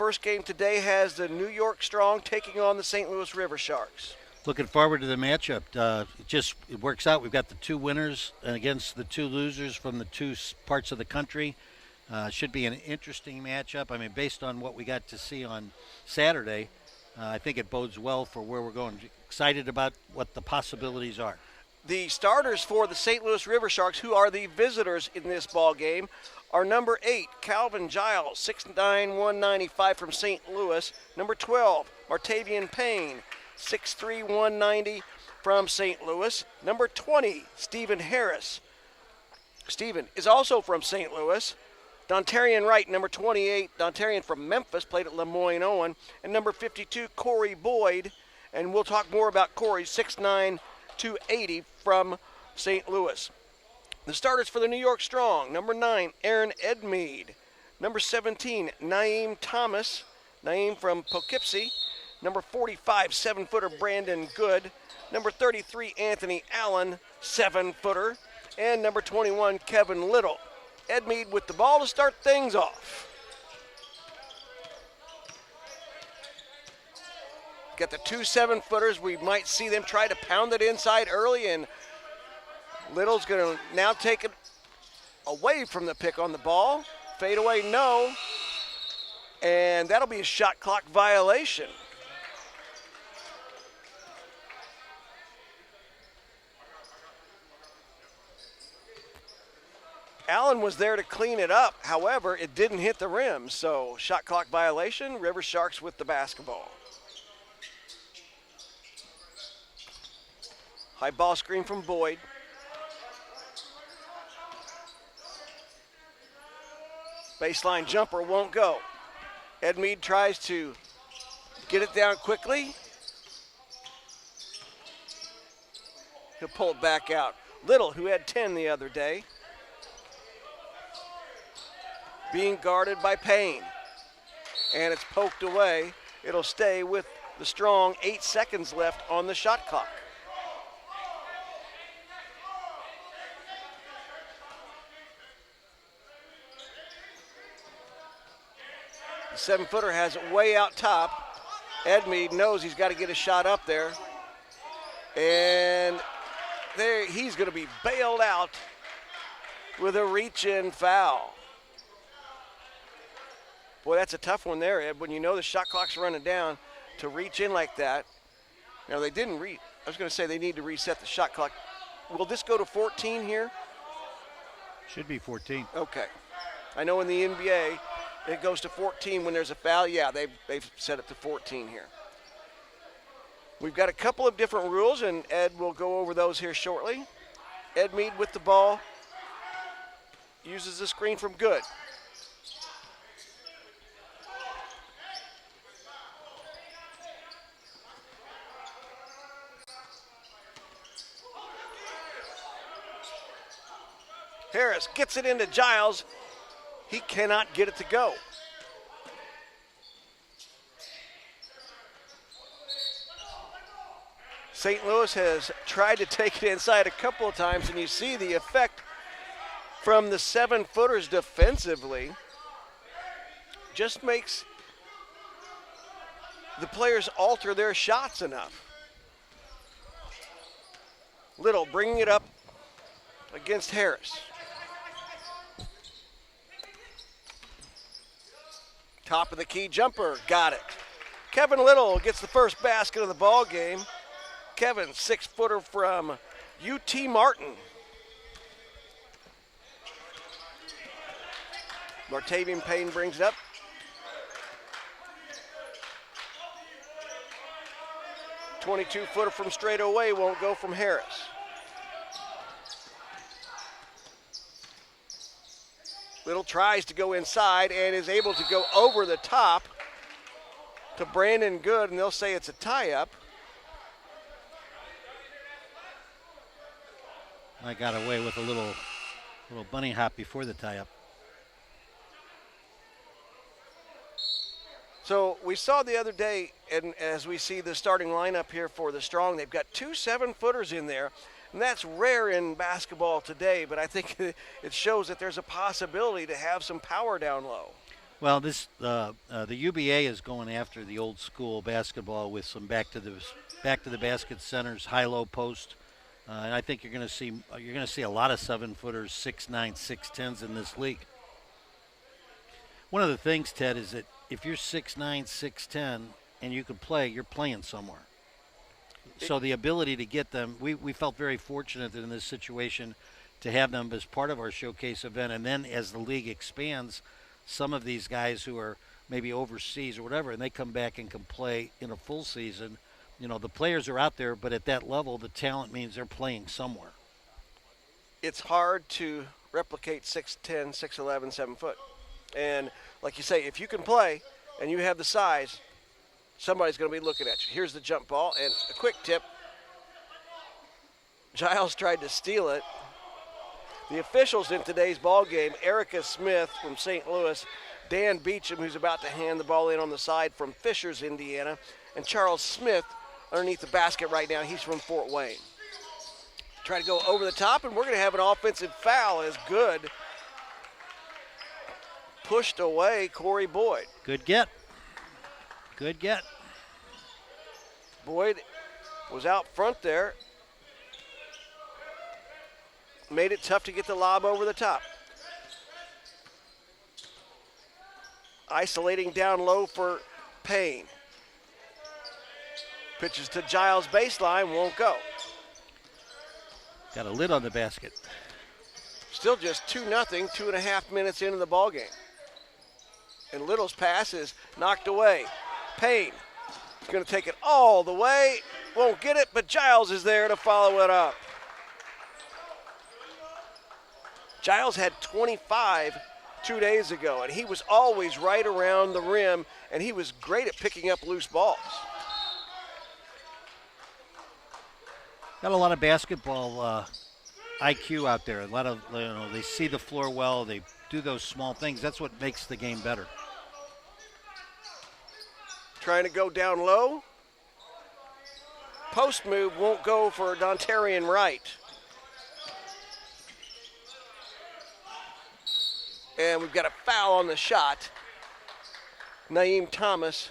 first game today has the New York Strong taking on the St. Louis River Sharks. Looking forward to the matchup. It works out. We've got the two winners against the two losers from the two parts of the country. Should be an interesting matchup. I mean, based on what we got to see on Saturday, I think it bodes well for where we're going. Excited about what the possibilities are. The starters for the St. Louis River Sharks, who are the visitors in this ball game, are number 8, Calvin Giles, 6'9", 195 from St. Louis. Number 12, Martavian Payne, 6'3", 190 from St. Louis. Number 20, Stephen Harris. Stephen is also from St. Louis. Dontarian Wright, number 28, Dontarian from Memphis, played at Lemoyne Owen. And number 52, Corey Boyd. And we'll talk more about Corey, 6'9", 280 from St. Louis. The starters for the New York Strong, number 9, Aaron Edmead. Number 17, Naeem Thomas. Naeem from Poughkeepsie. Number 45, 7-footer Brandon Good. Number 33, Anthony Allen, 7-footer. And number 21, Kevin Little. Edmead with the ball to start things off. Got the two 7-footers. We might see them try to pound it inside early, and Little's going to now take it away from the pick on the ball. Fade away, no. And that'll be a shot clock violation. Allen was there to clean it up. However, it didn't hit the rim. So shot clock violation, River Sharks with the basketball. High ball screen from Boyd. Baseline jumper won't go. Edmead tries to get it down quickly. He'll pull it back out. Little, who had 10 the other day, being guarded by Payne. And it's poked away. It'll stay with the Strong. 8 seconds left on the shot clock. The 7-footer has it way out top. Edmead knows he's got to get a shot up there. And there he's going to be bailed out with a reach-in foul. Boy, that's a tough one there, Ed, when you know the shot clock's running down to reach in like that. Now, they didn't I was going to say they need to reset the shot clock. Will this go to 14 here? Should be 14. Okay. I know in the NBA, it goes to 14 when there's a foul. Yeah, they've set it to 14 here. We've got a couple of different rules, and Ed will go over those here shortly. Edmead with the ball. Uses the screen from Good. Harris gets it into Giles. He cannot get it to go. St. Louis has tried to take it inside a couple of times, and you see the effect from the 7-footers defensively. Just makes the players alter their shots enough. Little bringing it up against Harris. Top of the key jumper, got it. Kevin Little gets the first basket of the ball game. Kevin, 6-footer from UT Martin. Martavian Payne brings it up. .22-footer from straight away won't go from Harris. Little tries to go inside and is able to go over the top to Brandon Good, and they'll say it's a tie-up. I got away with a little bunny hop before the tie-up. So we saw the other day, and as we see the starting lineup here for the Strong, they've got two 7-footers in there, and that's rare in basketball today, but I think it shows that there's a possibility to have some power down low. Well, the UBA is going after the old school basketball with some back to the basket centers, high-low post, and I think you're going to see a lot of 7-footers, 6'9", 6'10s in this league. One of the things, Ted, is that if you're 6'9", 6'10 and you can play, you're playing somewhere. So the ability to get them, we felt very fortunate in this situation to have them as part of our showcase event, and then as the league expands, some of these guys who are maybe overseas or whatever, and they come back and can play in a full season. You know, the players are out there, but at that level, the talent means they're playing somewhere. It's hard to replicate 6'10", 6'11", 7 foot. And like you say, if you can play and you have the size, somebody's going to be looking at you. Here's the jump ball and a quick tip. Giles tried to steal it. The officials in today's ball game, Erica Smith from St. Louis, Dan Beecham, who's about to hand the ball in on the side from Fishers, Indiana, and Charles Smith underneath the basket right now. He's from Fort Wayne. Try to go over the top, and we're going to have an offensive foul as Good pushed away Corey Boyd. Good get. Good get. Boyd was out front there. Made it tough to get the lob over the top. Isolating down low for Payne. Pitches to Giles baseline, won't go. Got a lid on the basket. Still just 2-0, 2.5 minutes into the ball game. And Little's pass is knocked away. Payne is going to take it all the way. Won't get it, but Giles is there to follow it up. Giles had 25 2 days ago, and he was always right around the rim, and he was great at picking up loose balls. Got a lot of basketball IQ out there. A lot of, they see the floor well. They do those small things. That's what makes the game better. Trying to go down low. Post move won't go for Dontarian Wright. And we've got a foul on the shot. Naeem Thomas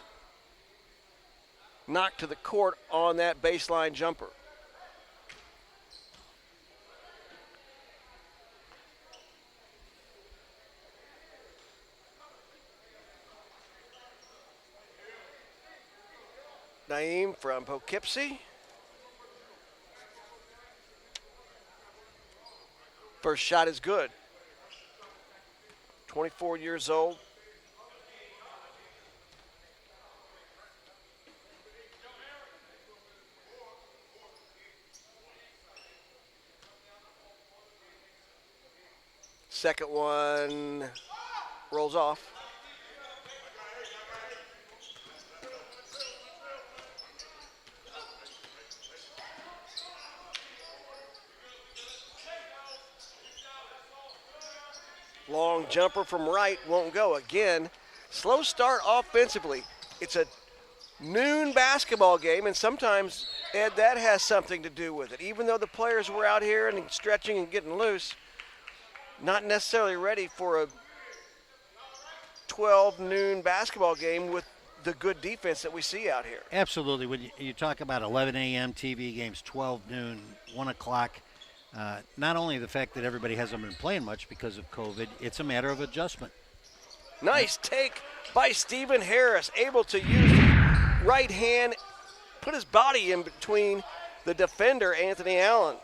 knocked to the court on that baseline jumper. Naeem from Poughkeepsie. First shot is good. 24 years old. Second one rolls off. Long jumper from Wright won't go again. Slow start offensively. It's a noon basketball game, and sometimes, Ed, that has something to do with it. Even though the players were out here and stretching and getting loose, not necessarily ready for a 12 noon basketball game with the good defense that we see out here. Absolutely. When you talk about 11 a.m. TV games, 12 noon, 1 o'clock, not only the fact that everybody hasn't been playing much because of COVID, it's a matter of adjustment. Nice take by Stephen Harris, able to use the right hand, put his body in between the defender, Anthony Allen.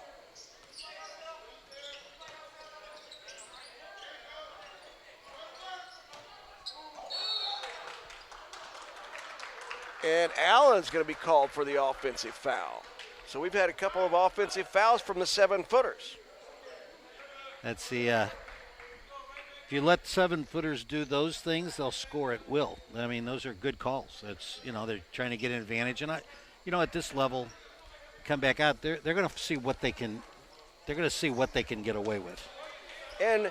And Allen's going to be called for the offensive foul. So we've had a couple of offensive fouls from the 7-footers. That's the if you let 7-footers do those things, they'll score at will. I mean, those are good calls. That's, they're trying to get an advantage, and at this level, come back out. They're going to see what they can. They're going to see what they can get away with. And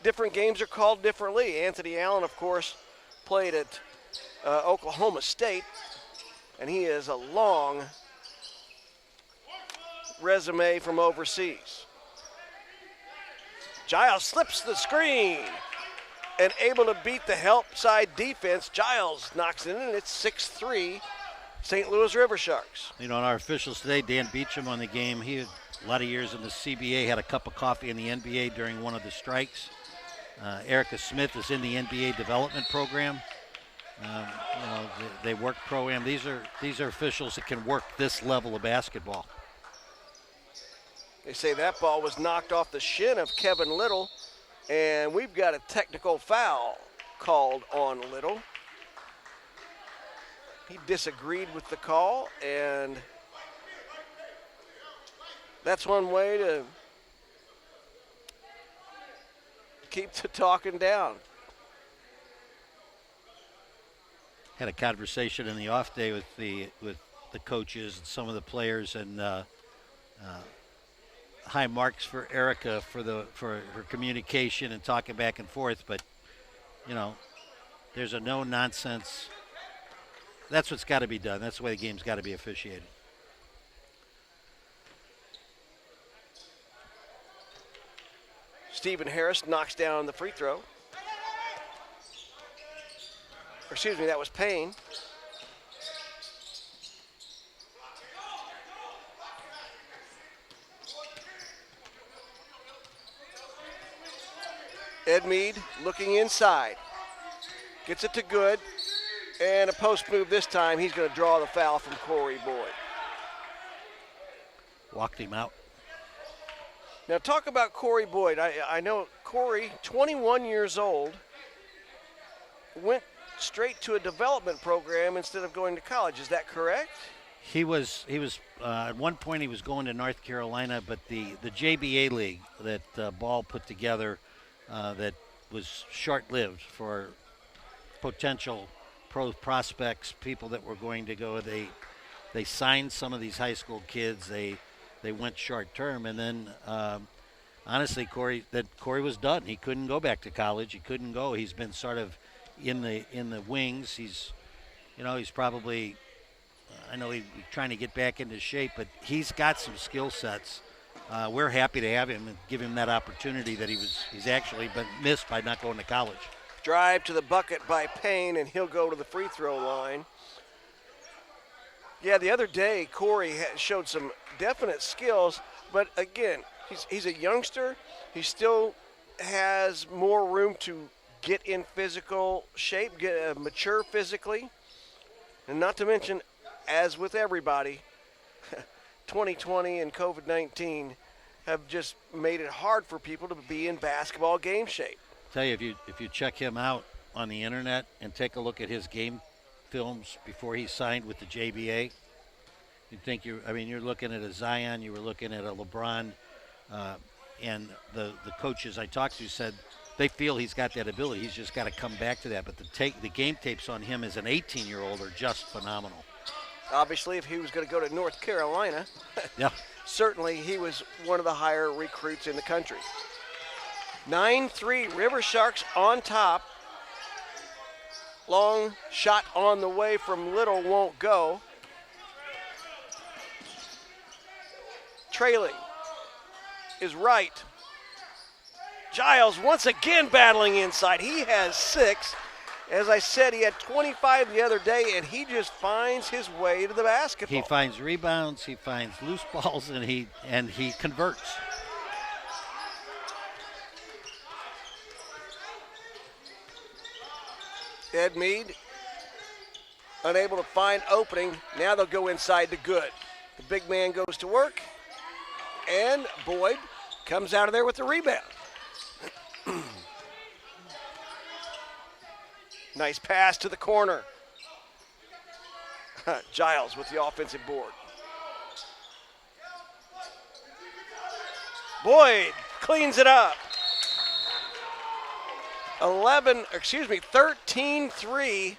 different games are called differently. Anthony Allen, of course, played at Oklahoma State, and he is a long resume from overseas. Giles slips the screen, and able to beat the help side defense. Giles knocks it in, and it's 6-3 St. Louis River Sharks. You know, and our officials today, Dan Beecham on the game, he had a lot of years in the CBA, had a cup of coffee in the NBA during one of the strikes. Erica Smith is in the NBA development program. You know, they work pro-am. These are officials that can work this level of basketball. They say that ball was knocked off the shin of Kevin Little, and we've got a technical foul called on Little. He disagreed with the call, and that's one way to keep the talking down. Had a conversation in the off day with the coaches and some of the players, and high marks for Erica for her communication and talking back and forth. But you know, there's a no nonsense. That's what's got to be done. That's the way the game's got to be officiated. Stephen Harris knocks down the free throw. Or excuse me, that was Payne. Ed Mead looking inside. Gets it to Good. And a post move this time. He's going to draw the foul from Corey Boyd. Walked him out. Now talk about Corey Boyd. I know Corey, 21 years old, went straight to a development program instead of going to college. Is that correct? He was at one point he was going to North Carolina, but the JBA league that Ball put together that was short-lived for potential pro prospects, people that were going to go. They signed some of these high school kids. They went short-term, and then honestly, Corey was done. He couldn't go back to college. He couldn't go. He's been sort of in the wings. He's probably. I know he's trying to get back into shape, but he's got some skill sets. We're happy to have him and give him that opportunity that he's actually been missed by not going to college. Drive to the bucket by Payne, and he'll go to the free throw line. Yeah, the other day, Corey showed some definite skills, but again, he's a youngster. He still has more room to get in physical shape, get mature physically, and not to mention, as with everybody, 2020 and COVID-19 have just made it hard for people to be in basketball game shape. Tell you, if you check him out on the internet and take a look at his game films before he signed with the JBA, you'd think you're looking at a Zion, you were looking at a LeBron, and the coaches I talked to said they feel he's got that ability. He's just got to come back to that. But the game tapes on him as an 18-year-old are just phenomenal. Obviously, if he was going to go to North Carolina, yeah, certainly he was one of the higher recruits in the country. 9-3, River Sharks on top. Long shot on the way from Little won't go. Trailing is right. Giles once again battling inside. He has 6. As I said, he had 25 the other day, and he just finds his way to the basketball. He finds rebounds, he finds loose balls, and he converts. Ed Mead, unable to find opening. Now they'll go inside to Good. The big man goes to work, and Boyd comes out of there with the rebound. Nice pass to the corner. Giles with the offensive board. Boyd cleans it up. 13-3.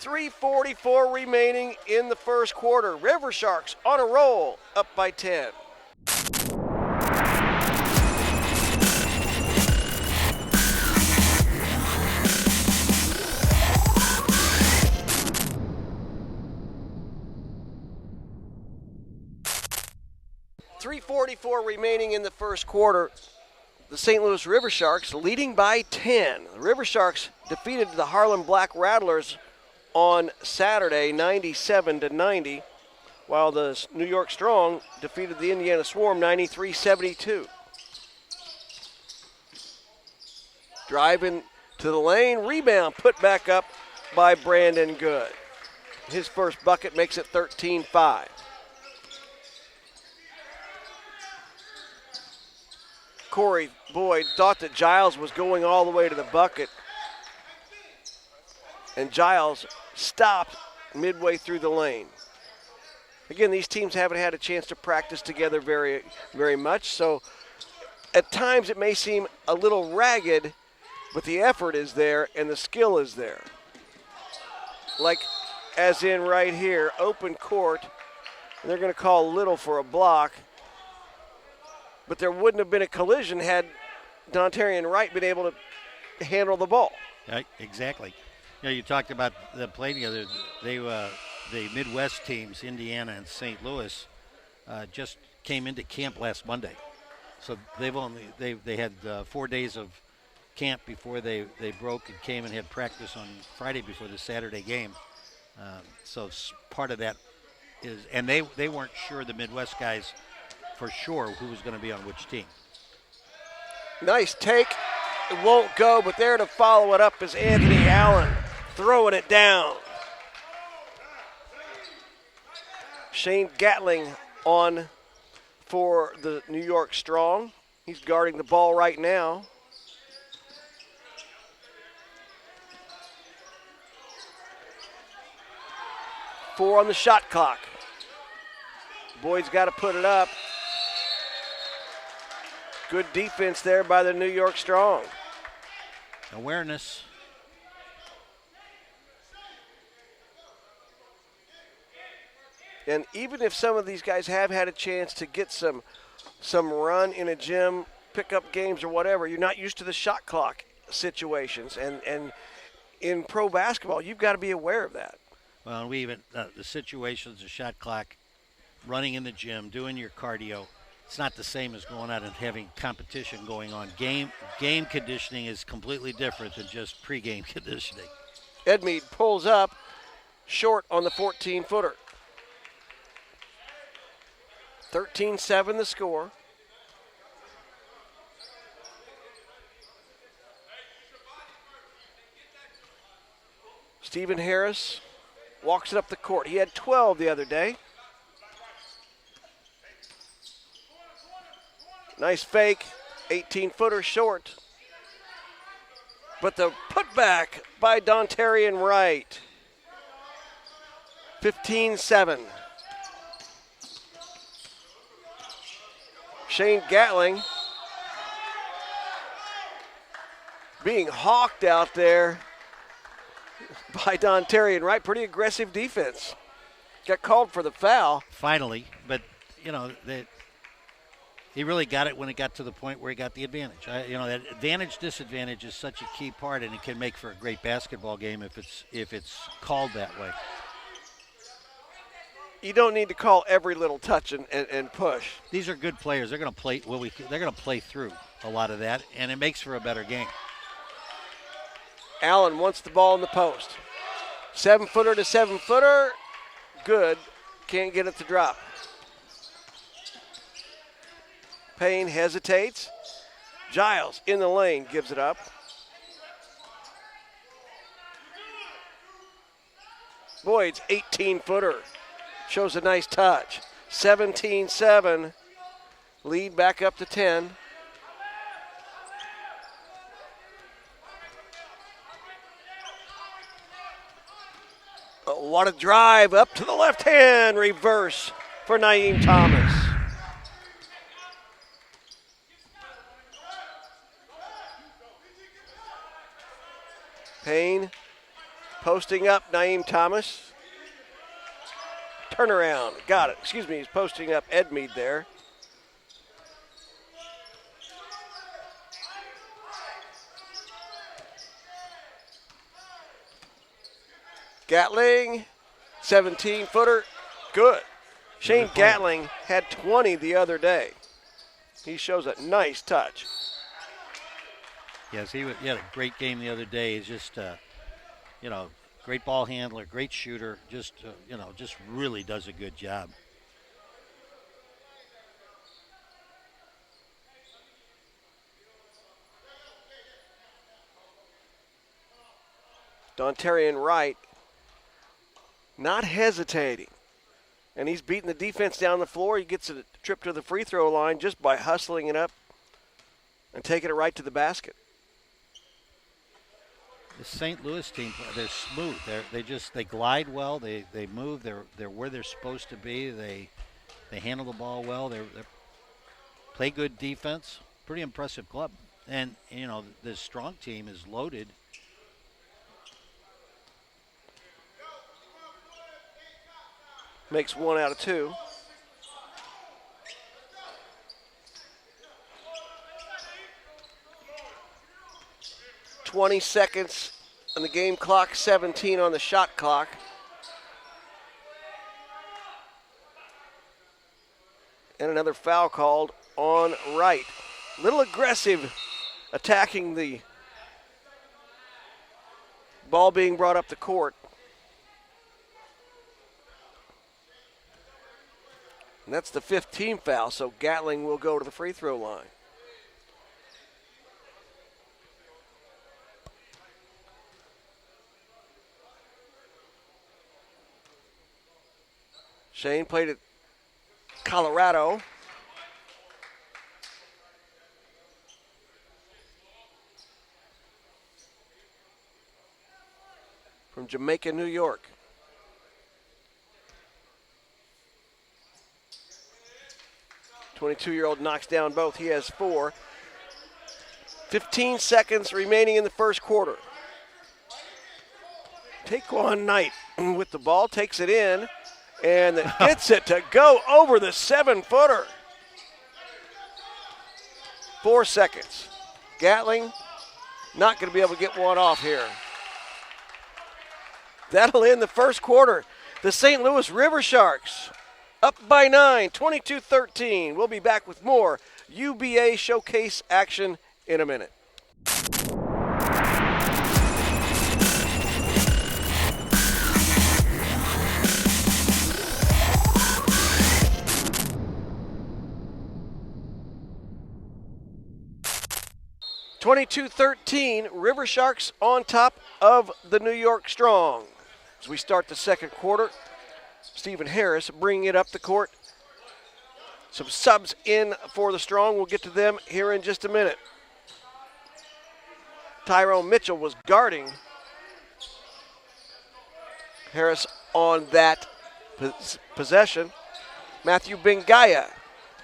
3:44 remaining in the first quarter. River Sharks on a roll, up by 10. .344 remaining in the first quarter. the St. Louis River Sharks leading by 10. The River Sharks defeated the Harlem Black Rattlers on Saturday 97-90, while the New York Strong defeated the Indiana Swarm 93-72. Driving to the lane, rebound put back up by Brandon Good. His first bucket makes it 13-5. Corey Boyd thought that Giles was going all the way to the bucket, and Giles stopped midway through the lane. Again, these teams haven't had a chance to practice together very, very much, so at times it may seem a little ragged, but the effort is there and the skill is there. Like as in right here, open court, and they're going to call Little for a block, but there wouldn't have been a collision had Dontarian Wright been able to handle the ball. Exactly. You talked about the play together. The Midwest teams, Indiana and St. Louis, just came into camp last Monday. So they had 4 days of camp before they broke and came and had practice on Friday before the Saturday game. So part of that is, and they weren't sure, the Midwest guys, for sure who was going to be on which team. Nice take. It won't go, but there to follow it up is Anthony Allen throwing it down. Shane Gatling on for the New York Strong. He's guarding the ball right now. Four on the shot clock. Boyd's got to put it up. Good defense there by the New York Strong. Awareness. And even if some of these guys have had a chance to get some run in a gym, pick up games or whatever, you're not used to the shot clock situations. And in pro basketball, you've got to be aware of that. Well, we even the situations, the shot clock, running in the gym, doing your cardio, it's not the same as going out and having competition going on. Game conditioning is completely different than just pregame conditioning. Edmeade pulls up short on the 14-footer. 13-7 the score. Stephen Harris walks it up the court. He had 12 the other day. Nice fake, 18-footer short. But the putback by Dontarian Wright. 15-7. Shane Gatling being hawked out there by Dontarian Wright. Pretty aggressive defense. Got called for the foul. Finally, but, he really got it when it got to the point where he got the advantage. That advantage-disadvantage is such a key part, and it can make for a great basketball game if it's called that way. You don't need to call every little touch and push. These are good players. They're going to play. They're going to play through a lot of that, and it makes for a better game. Allen wants the ball in the post. 7-footer to 7-footer. Good. Can't get it to drop. Payne hesitates. Giles in the lane gives it up. Boyd's 18-footer shows a nice touch. 17-7. Lead back up to 10. What a drive up to the left hand. Reverse for Naeem Thomas. Payne posting up Naeem Thomas. Turnaround. Got it. Excuse me. He's posting up Edmeade there. Gatling, 17-footer, good. Shane Gatling had 20 the other day. He shows a nice touch. Yes, he had a great game the other day. He's just, great ball handler, great shooter. Just, just really does a good job. Dontarian Wright not hesitating. And he's beating the defense down the floor. He gets a trip to the free throw line just by hustling it up and taking it right to the basket. The St. Louis team, they're smooth. They glide well. They move. They're where they're supposed to be. They handle the ball well. They play good defense. Pretty impressive club. And the strong team is loaded. Makes 1 out of 2. "20 seconds on the game clock, 17 on the shot clock. And another foul called on Wright. A little aggressive attacking the ball being brought up the court. And that's the 5th team foul, so Gatling will go to the free throw line. Shane played at Colorado. From Jamaica, New York. "22-year-old knocks down both. He has 4. 15 seconds remaining in the first quarter. Taquan Knight with the ball, takes it in, and gets it to go over the 7-footer. 4 seconds. Gatling not going to be able to get one off here. That'll end the first quarter. The St. Louis River Sharks up by 9, 22-13. We'll be back with more UBA Showcase action in a minute. (22-13), River Sharks on top of the New York Strong. As we start the second quarter, Stephen Harris bringing it up the court. Some subs in for the Strong. We'll get to them here in just a minute. Tyrone Mitchell was guarding Harris on that possession. Matthew Bengaya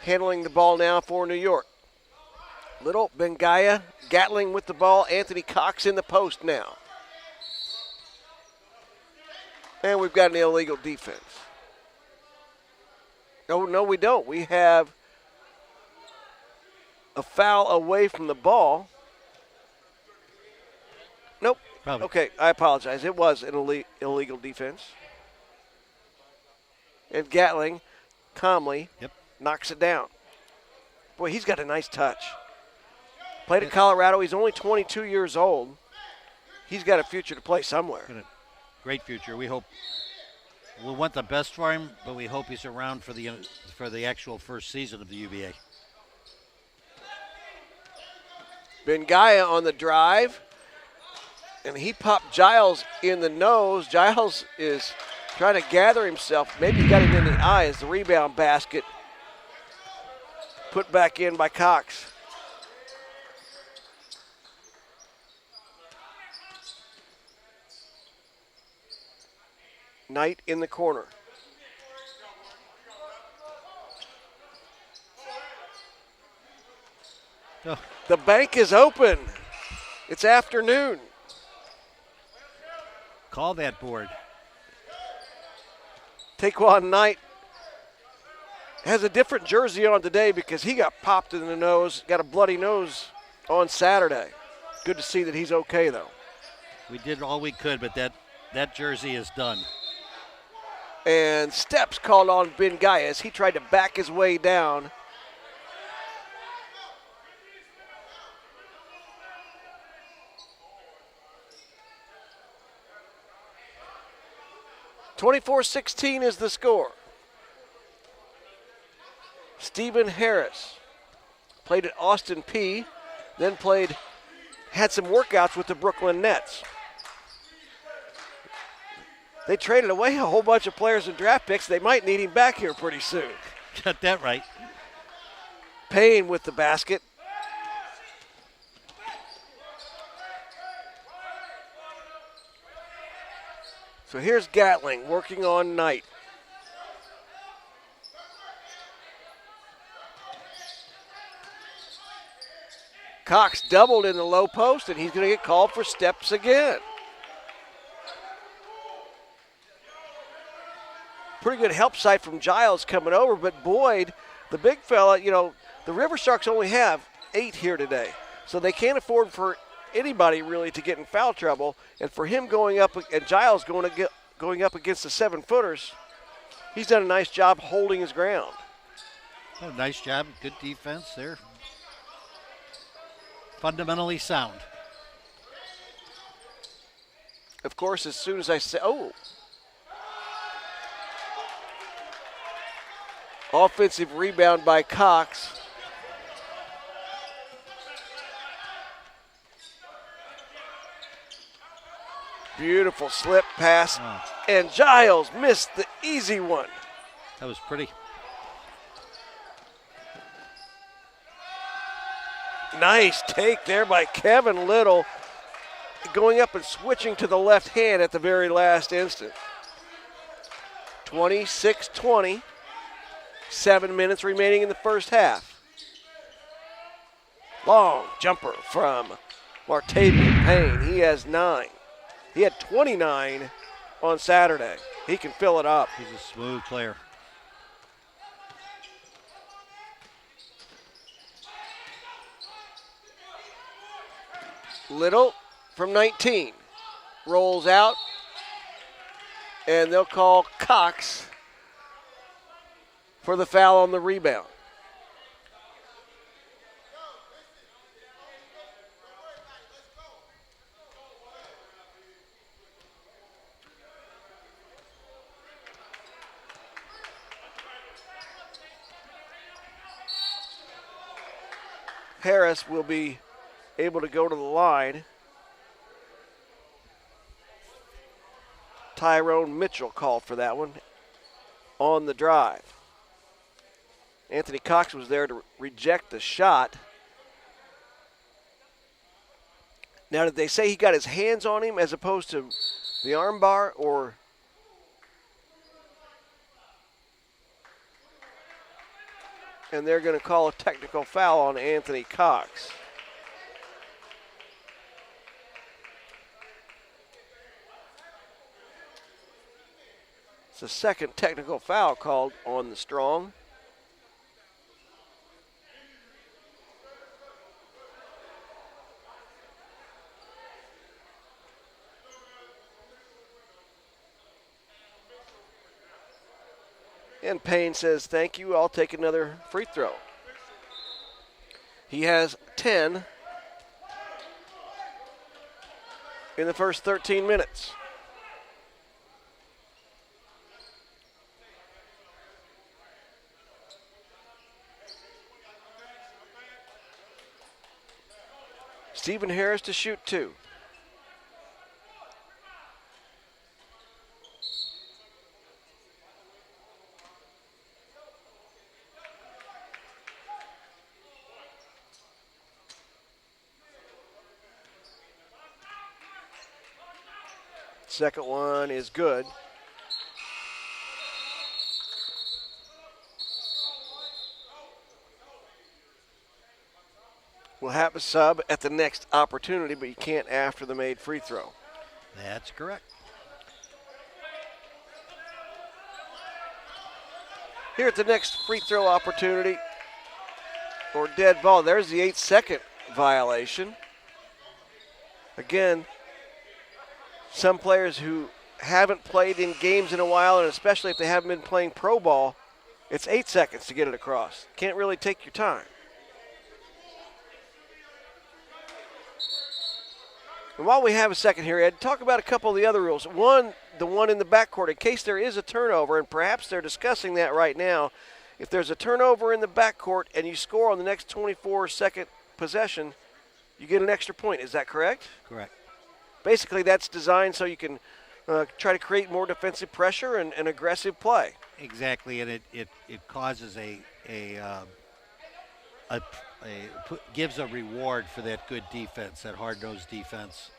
handling the ball now for New York. Little Bengaya, Gatling with the ball. Anthony Cox in the post now. And we've got an illegal defense. No, we don't. We have a foul away from the ball. Nope. Probably. Okay, I apologize. It was an illegal defense. And Gatling calmly knocks it down. Boy, he's got a nice touch. Played at Colorado. He's only 22 years old. He's got a future to play somewhere. Great future. We want the best for him, but we hope he's around for the actual first season of the UBA. Bengaya on the drive, and he popped Giles in the nose. Giles is trying to gather himself. Maybe got him in the eye as the rebound basket put back in by Cox. Knight in the corner. Oh. The bank is open. It's afternoon. Call that board. Taquan Knight has a different jersey on today because he got popped in the nose, got a bloody nose on Saturday. Good to see that he's okay, though. We did all we could, but that jersey is done. And steps called on Bengaya as he tried to back his way down. 24-16 is the score. Stephen Harris played at Austin Peay, then had some workouts with the Brooklyn Nets. They traded away a whole bunch of players and draft picks. They might need him back here pretty soon. Got that right. Payne with the basket. So here's Gatling working on Knight. Cox doubled in the low post, and he's going to get called for steps again. Pretty good help side from Giles coming over, but Boyd, the big fella, the River Sharks only have 8 here today. So they can't afford for anybody really to get in foul trouble. And for him going up, and Giles going up against the 7-footers, he's done a nice job holding his ground. Oh, nice job. Good defense there. Fundamentally sound. Of course, as soon as I say, offensive rebound by Cox. Beautiful slip pass, and Giles missed the easy one. That was pretty. Nice take there by Kevin Little, going up and switching to the left hand at the very last instant. 26-20, 7 minutes remaining in the first half. Long jumper from Martavian Payne. He has 9. He had 29 on Saturday. He can fill it up. He's a smooth player. Little from 19 rolls out, and they'll call Cox for the foul on the rebound. Harris will be able to go to the line. Tyrone Mitchell called for that one on the drive. Anthony Cox was there to reject the shot. Now, did they say he got his hands on him as opposed to the arm bar, or? And they're going to call a technical foul on Anthony Cox. It's the second technical foul called on the Strong. And Payne says, thank you, I'll take another free throw. He has 10 in the first 13 minutes. Stephen Harris to shoot 2. Second one is good. We'll have a sub at the next opportunity, but you can't after the made free throw. That's correct. Here at the next free throw opportunity, or dead ball, there's the 8-second violation. Again, some players who haven't played in games in a while, and especially if they haven't been playing pro ball, it's 8 seconds to get it across. Can't really take your time. And while we have a second here, Ed, talk about a couple of the other rules. One, the one in the backcourt, in case there is a turnover, and perhaps they're discussing that right now. If there's a turnover in the backcourt and you score on the next 24-second possession, you get an extra point. Is that correct? Correct. Basically, that's designed so you can try to create more defensive pressure and aggressive play. Exactly, and it causes gives a reward for that good defense, that hard-nosed defense.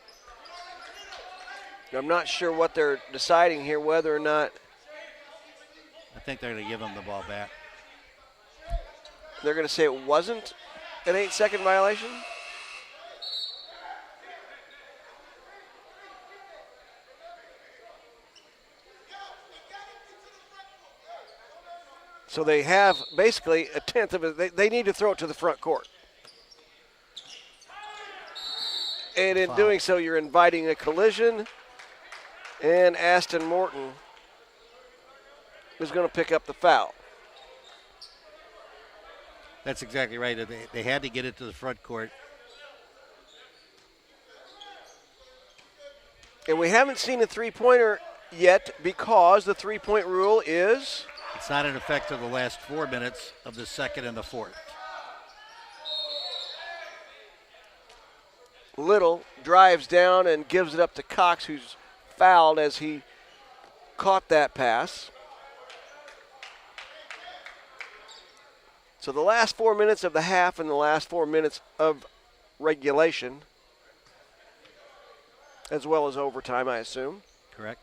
I'm not sure what they're deciding here, whether or not I think they're going to give them the ball back. they're going to say it wasn't an 8-second violation. So they have basically a tenth of it. They need to throw it to the front court. And in doing so, you're inviting a collision. And Aston Morton is going to pick up the foul. That's exactly right. They had to get it to the front court. And we haven't seen a three-pointer yet because the three-point rule is... It's not in effect of the last 4 minutes of the second and the fourth. Little drives down and gives it up to Cox, who's fouled as he caught that pass. So the last 4 minutes of the half and the last 4 minutes of regulation, as well as overtime, I assume. Correct.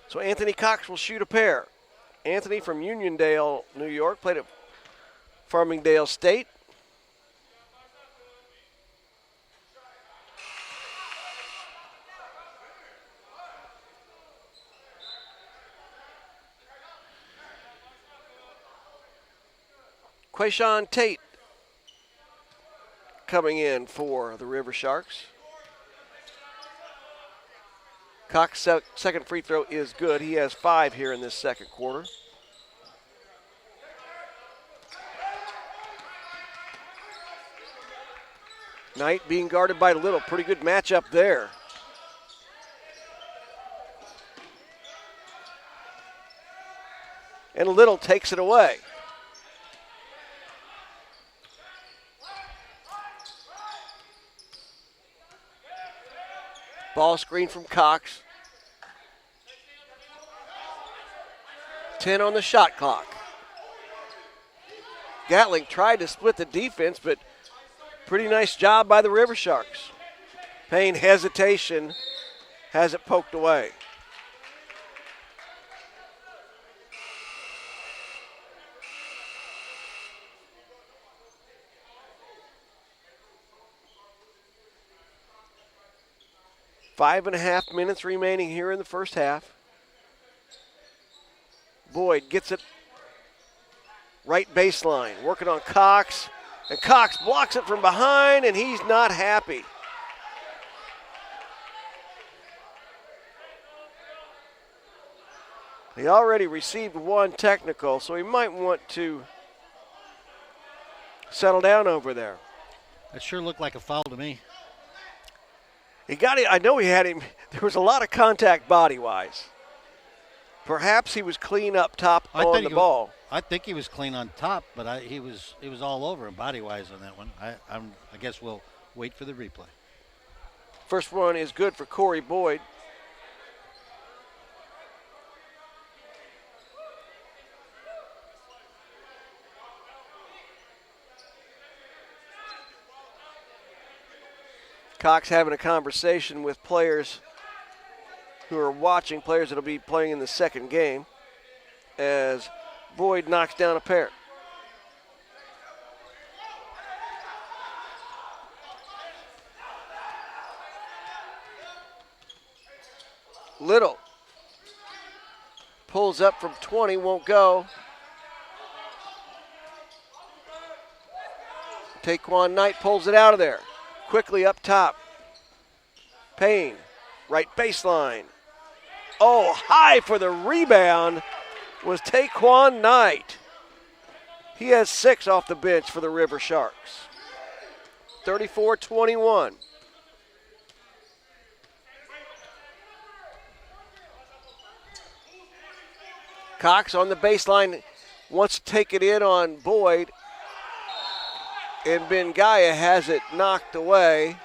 So Anthony Cox will shoot a pair. Anthony from Uniondale, New York, played at Farmingdale State. Quayshawn Tate coming in for the River Sharks. Cox's second free throw is good. He has 5 here in this second quarter. Knight being guarded by Little. Pretty good matchup there. And Little takes it away. Ball screen from Cox. 10 on the shot clock. Gatling tried to split the defense, but pretty nice job by the River Sharks. Payne hesitation, has it poked away. Five and a half minutes remaining here in the first half. Boyd gets it right baseline, working on Cox. And Cox blocks it from behind, and he's not happy. He already received 1 technical, so he might want to settle down over there. That sure looked like a foul to me. He got it. I know he had him. There was a lot of contact body-wise. Perhaps he was clean up top on the ball. I think he was clean on top, but he was all over him body-wise on that one. I guess we'll wait for the replay. First one is good for Corey Boyd. Cox having a conversation with players who are watching, players that will be playing in the second game, as Boyd knocks down a pair. Little pulls up from 20, won't go. Taquan Knight pulls it out of there. Quickly up top. Payne, right baseline. Oh, high for the rebound was Taquan Knight. He has 6 off the bench for the River Sharks. 34-21. Cox on the baseline wants to take it in on Boyd, and Bengaya has it knocked away.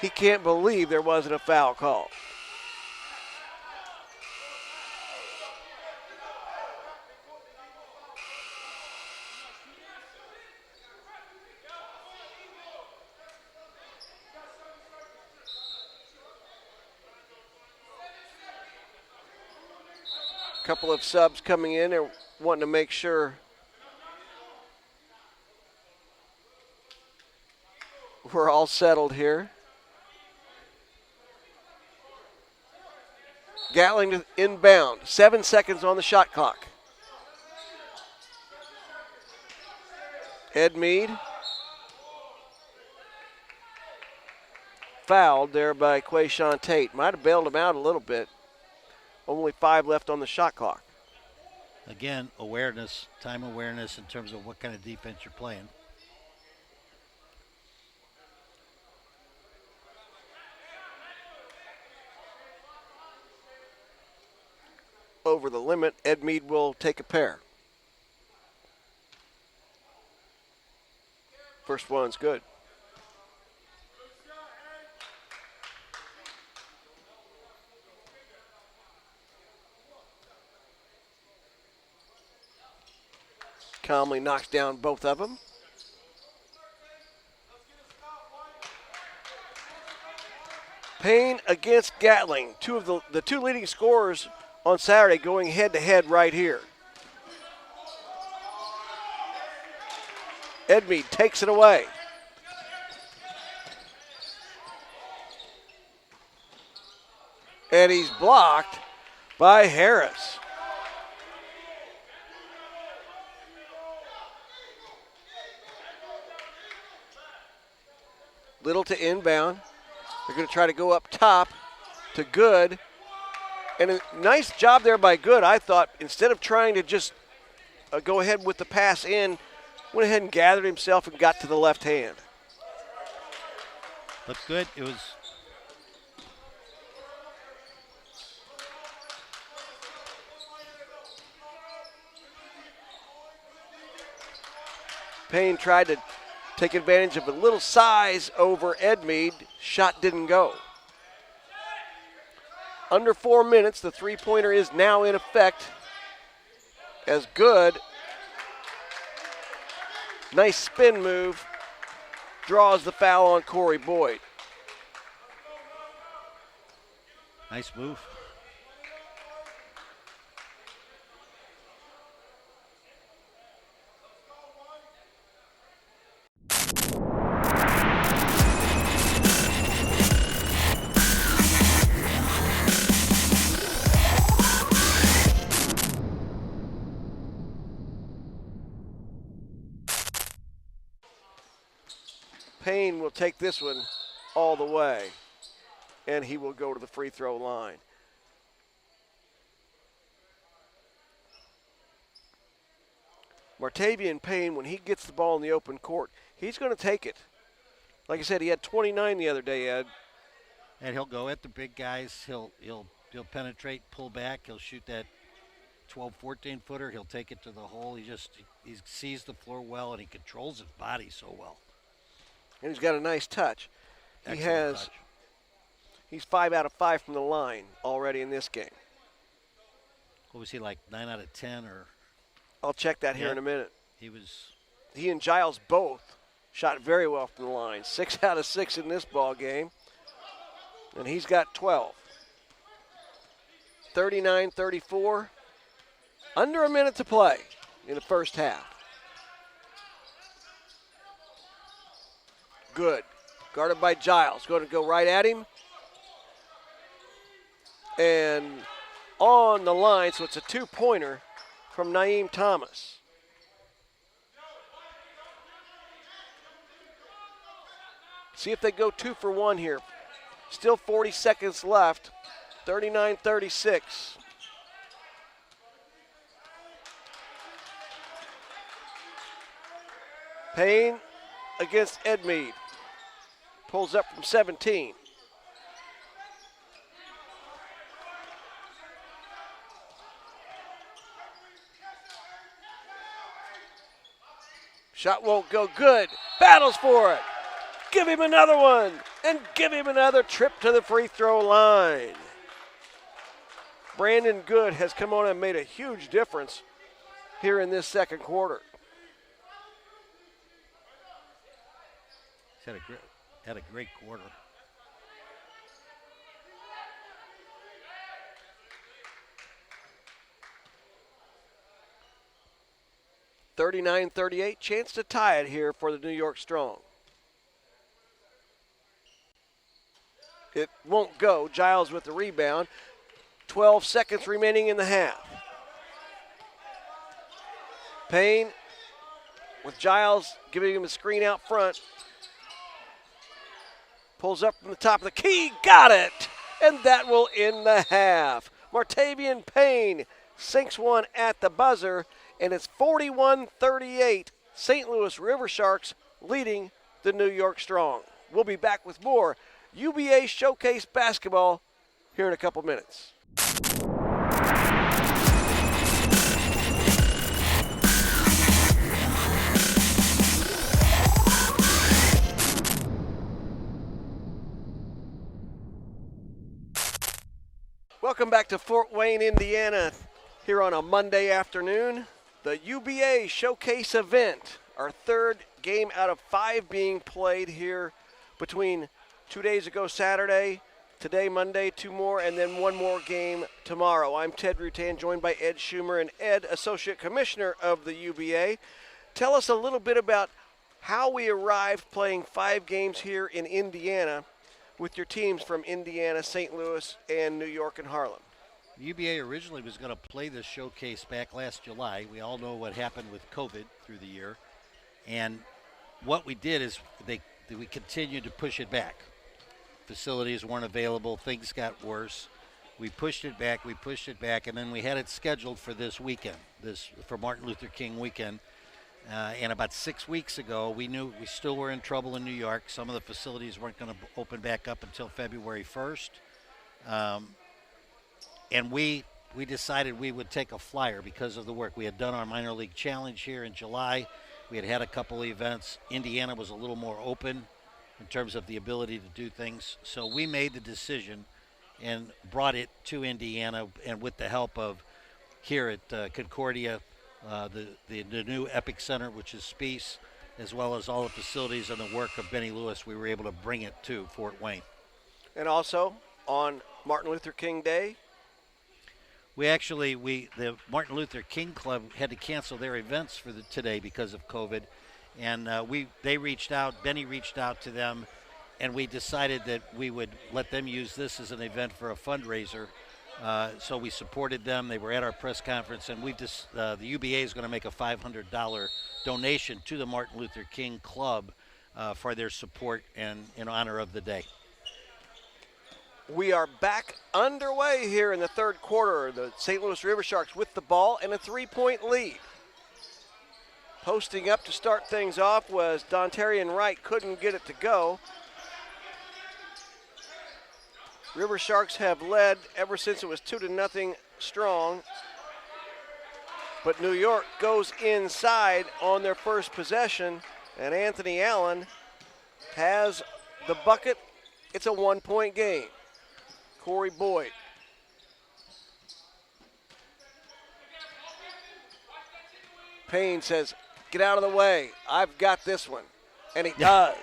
He can't believe there wasn't a foul call. Couple of subs coming in. They're wanting to make sure we're all settled here. Gatling inbound. 7 seconds on the shot clock. Ed Mead. Fouled there by Quayshawn Tate. Might have bailed him out a little bit. Only 5 left on the shot clock. Again, awareness, time awareness in terms of what kind of defense you're playing. Over the limit, Ed Mead will take a pair. First one's good. Calmly knocks down both of them. Payne against Gatling. Two of the two leading scorers on Saturday going head-to-head right here. Edmead takes it away. And he's blocked by Harris. Little to inbound. They're going to try to go up top to Good. And a nice job there by Good, I thought. Instead of trying to just go ahead with the pass in, went ahead and gathered himself and got to the left hand. But Good, it was... Payne tried to take advantage of a little size over Edmead. Shot didn't go. Under 4 minutes, the three-pointer is now in effect as Good. Nice spin move. Draws the foul on Corey Boyd. Nice move. Payne will take this one all the way, and he will go to the free throw line. Martavian Payne, when he gets the ball in the open court, he's going to take it. Like I said, he had 29 the other day, Ed. And he'll go at the big guys. He'll penetrate, pull back. He'll shoot that 12, 14-footer. He'll take it to the hole. He sees the floor well, and he controls his body so well. And he's got a nice touch. Excellent touch. He's 5 out of 5 from the line already in this game. What was he, like 9 out of 10 or? I'll check that here in a minute. He and Giles both shot very well from the line. 6 out of 6 in this ball game. And he's got 12. 39-34. Under a minute to play in the first half. Good. Guarded by Giles. Going to go right at him. And on the line, so it's a two-pointer from Naeem Thomas. See if they go 2 for 1 here. Still 40 seconds left. 39-36. Payne against Edmead. Pulls up from 17. Shot won't go good. Battles for it. Give him another one. And give him another trip to the free throw line. Brandon Good has come on and made a huge difference here in this second quarter. He's had a great quarter. (39-38), chance to tie it here for the New York Strong. It won't go. Giles with the rebound. 12 seconds remaining in the half. Payne with Giles giving him a screen out front. Pulls up from the top of the key. Got it! And that will end the half. Martavian Payne sinks one at the buzzer, and it's 41-38. St. Louis River Sharks leading the New York Strong. We'll be back with more UBA Showcase basketball here in a couple minutes. Welcome back to Fort Wayne, Indiana, here on a Monday afternoon. The UBA Showcase event, our third game out of 5 being played here between 2 days ago Saturday, today Monday, 2 more, and then 1 more game tomorrow. I'm Ted Rutan, joined by Ed Schumer, and Ed, Associate Commissioner of the UBA. Tell us a little bit about how we arrived playing 5 games here in Indiana with your teams from Indiana, St. Louis, and New York and Harlem. The UBA originally was going to play this showcase back last July. We all know what happened with COVID through the year. And what we did is we continued to push it back. Facilities weren't available. Things got worse. We pushed it back, and then we had it scheduled for this weekend, for Martin Luther King weekend. And about 6 weeks ago, we knew we still were in trouble in New York. Some of the facilities weren't going to open back up until February 1st. And we decided we would take a flyer because of the work. We had done our minor league challenge here in July. We had a couple of events. Indiana was a little more open in terms of the ability to do things. So we made the decision and brought it to Indiana, and with the help of here at Concordia, the new Epic Center, which is Spies, as well as all the facilities and the work of Benny Lewis, we were able to bring it to Fort Wayne. And also on Martin Luther King Day, the Martin Luther King Club had to cancel their events for today because of COVID, and Benny reached out to them, and we decided that we would let them use this as an event for a fundraiser. So we supported them. They were at our press conference, and the UBA is going to make a $500 donation to the Martin Luther King Club for their support and in honor of the day. We are back underway here in the third quarter. The St. Louis River Sharks with the ball and a 3-point lead. Posting up to start things off was Dontarian Wright. Couldn't get it to go. River Sharks have led ever since it was 2-0 strong. But New York goes inside on their first possession, and Anthony Allen has the bucket. It's a 1-point game. Corey Boyd. Payne says, get out of the way. I've got this one. And he does.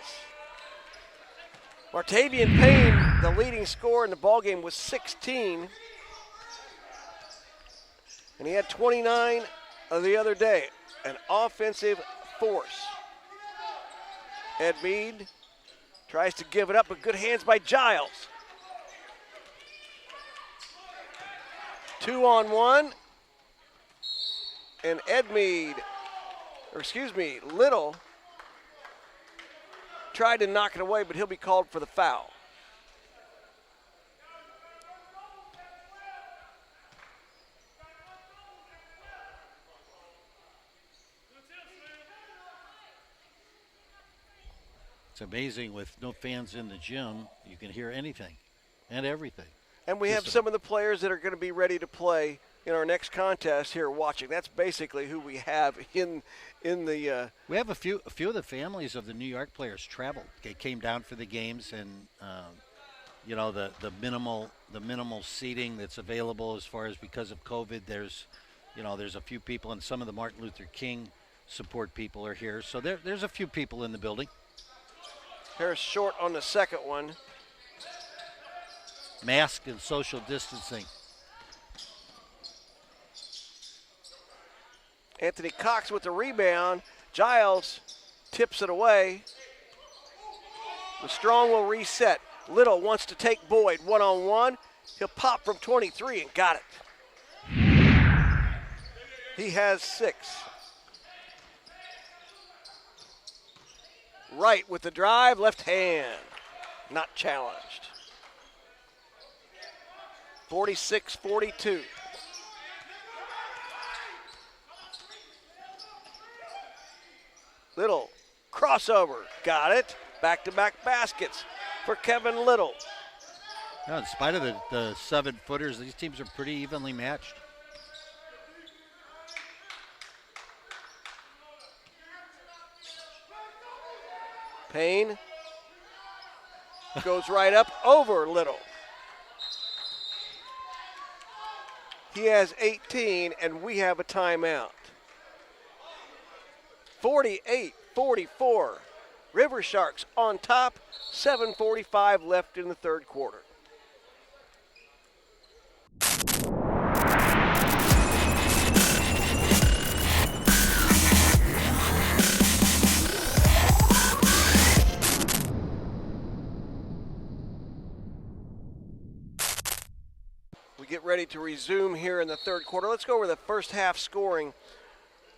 Martavian Payne, the leading scorer in the ballgame, was 16. And he had 29 the other day. An offensive force. Ed Mead tries to give it up, but good hands by Giles. 2-on-1. And Little tried to knock it away, but he'll be called for the foul. It's amazing, with no fans in the gym, you can hear anything and everything. And we have some of the players that are going to be ready to play in our next contest here watching. That's basically who we have in the. We have a few of the families of the New York players traveled. They came down for the games, and the minimal seating that's available as far as because of COVID. There's a few people, and some of the Martin Luther King support people are here. So there's a few people in the building. Harris short on the second one. Mask and social distancing. Anthony Cox with the rebound. Giles tips it away. The Strong will reset. Little wants to take Boyd one-on-one. He'll pop from 23 and got it. He has 6. Wright with the drive, left hand. Not challenged. 46-42. Little crossover, got it. Back-to-back baskets for Kevin Little. In spite of the 7-footers, these teams are pretty evenly matched. Payne goes right up over Little. He has 18, and we have a timeout. 48-44. River Sharks on top. 7:45 left in the third quarter. We get ready to resume here in the third quarter. Let's go over the first half scoring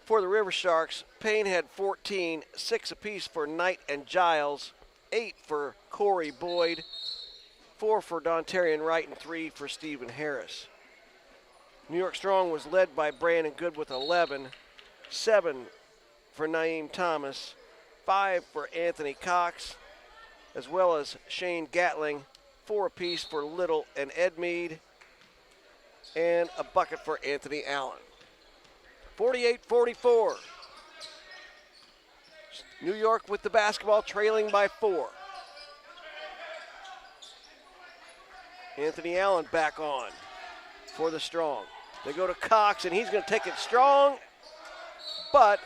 for the River Sharks. Payne had 14, 6 apiece for Knight and Giles, 8 for Corey Boyd, 4 for Dontarian Wright, and 3 for Stephen Harris. New York Strong was led by Brandon Good with 11, 7 for Naeem Thomas, 5 for Anthony Cox, as well as Shane Gatling, 4 apiece for Little and Edmead, and a bucket for Anthony Allen. 48-44. New York with the basketball, trailing by 4. Anthony Allen back on for the Strong. They go to Cox, and he's going to take it strong, but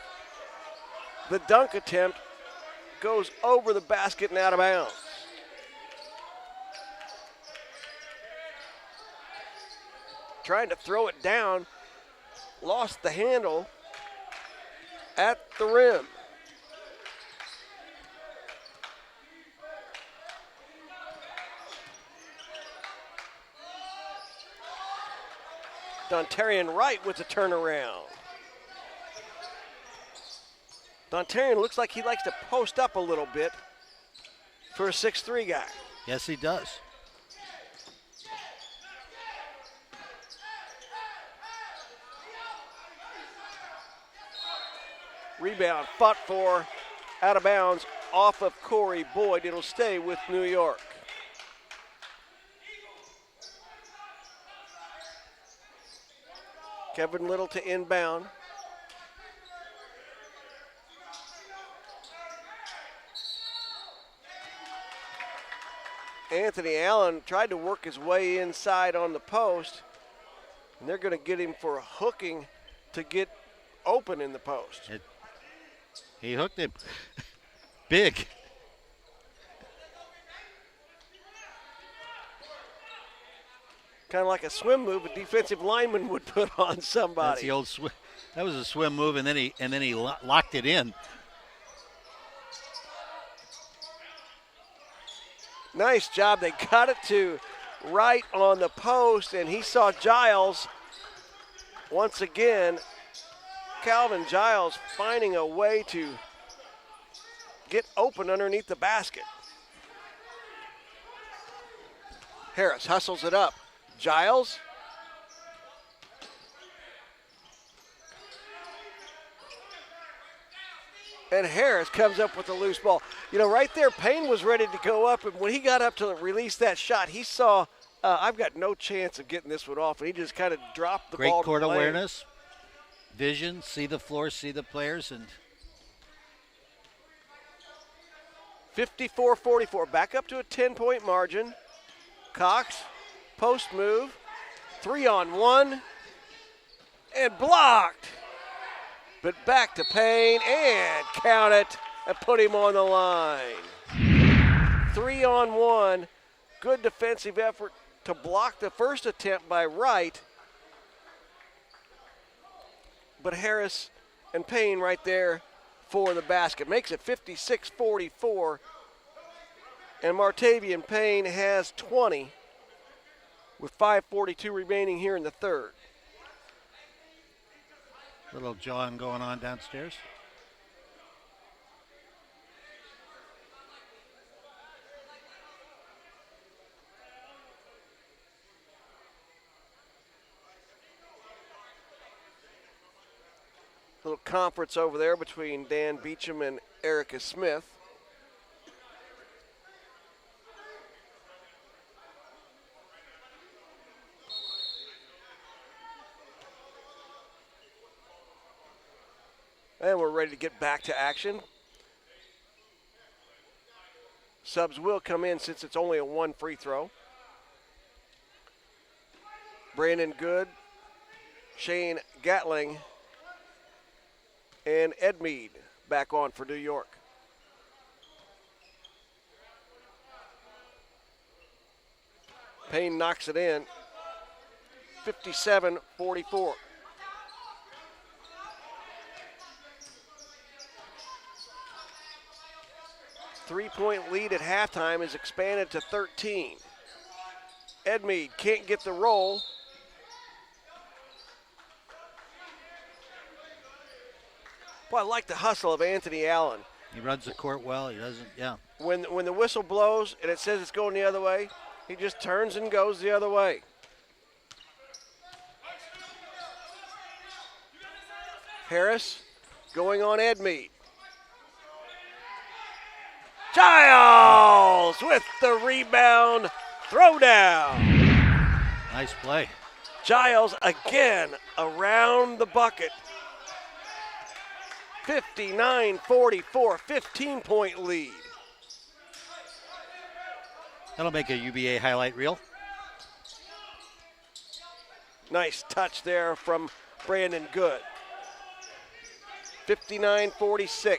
the dunk attempt goes over the basket and out of bounds. Trying to throw it down, lost the handle at the rim. Dontarian Wright with the turnaround. Dontarian looks like he likes to post up a little bit for a 6'3" guy. Yes, he does. Rebound fought for, out of bounds, off of Corey Boyd. It'll stay with New York. Kevin Little to inbound. Anthony Allen tried to work his way inside on the post, and they're going to get him for hooking to get open in the post. He hooked it big. Kind of like a swim move a defensive lineman would put on somebody. That's the old swim. That was a swim move, and then he locked it in. Nice job. They got it to right on the post, and he saw Giles once again. Calvin Giles finding a way to get open underneath the basket. Harris hustles it up. Giles. And Harris comes up with a loose ball. You know, right there, Payne was ready to go up, and when he got up to release that shot, he saw I've got no chance of getting this one off. And he just kind of dropped the Great ball. court to play. awareness, vision, see the floor, see the players, and 54-44, back up to a 10-point margin. Cox, post move, 3-on-1, and blocked. But back to Payne, and count it, and put him on the line. 3-on-1, good defensive effort to block the first attempt by Wright. But Harris and Payne right there for the basket. Makes it 56-44. And Martavian Payne has 20 with 5:42 remaining here in the third. little jawing going on downstairs. Little conference over there between Dan Beecham and Erica Smith. And we're ready to get back to action. Subs will come in since it's only a one free throw. Brandon Good, Shane Gatling, and Ed Mead back on for New York. Payne knocks it in, 57-44. Three-point lead at halftime is expanded to 13. Ed Mead can't get the roll. Boy, I like the hustle of Anthony Allen. He runs the court well. He doesn't, yeah. When the whistle blows and it says it's going the other way, he just turns and goes the other way. Harris going on Ed Mead. Giles with the rebound, throwdown. Nice play. Giles again around the bucket. 59-44, 15-point lead. That'll make a UBA highlight reel. Nice touch there from Brandon Good. 59-46.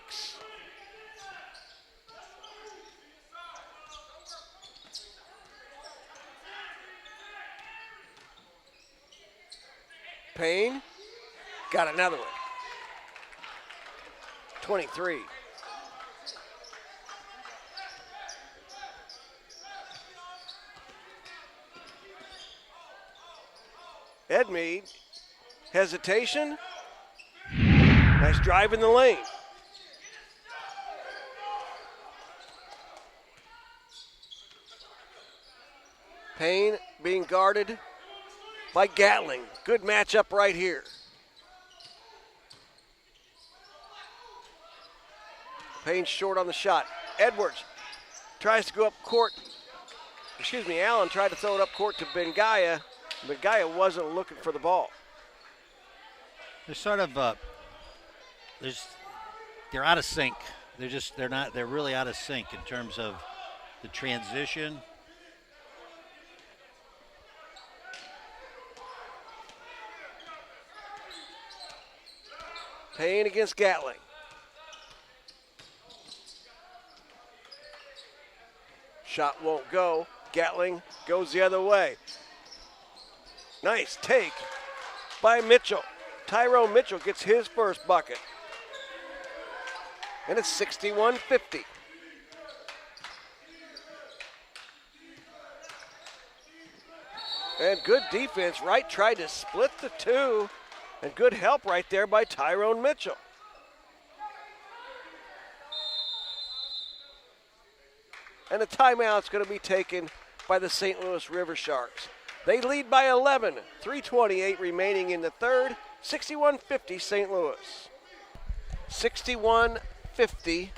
Payne got another one. 23. Ed Mead, hesitation. Nice drive in the lane. Payne being guarded by Gatling. Good matchup right here. Payne short on the shot. Edwards tries to go up court. Allen tried to throw it up court to Bengaya. Bengaya wasn't looking for the ball. They're sort of, they're out of sync. They're really out of sync in terms of the transition. Payne against Gatling. Shot won't go. Gatling goes the other way. Nice take by Mitchell. Tyrone Mitchell gets his first bucket. And it's 61-50. And good defense. Wright tried to split the two. And good help right there by Tyrone Mitchell. And a timeout's going to be taken by the St. Louis River Sharks. They lead by 11, 3:28 remaining in the third, 61-50 St. Louis. 61-50,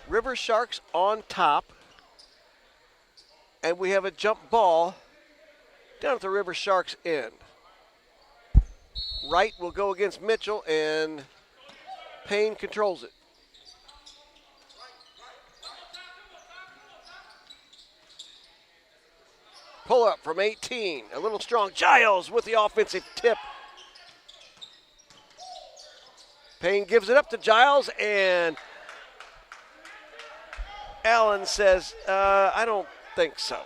River Sharks on top. And we have a jump ball down at the River Sharks end. Wright will go against Mitchell, and Payne controls it. Pull up from 18, a little strong. Giles with the offensive tip. Payne gives it up to Giles, and Allen says, I don't think so.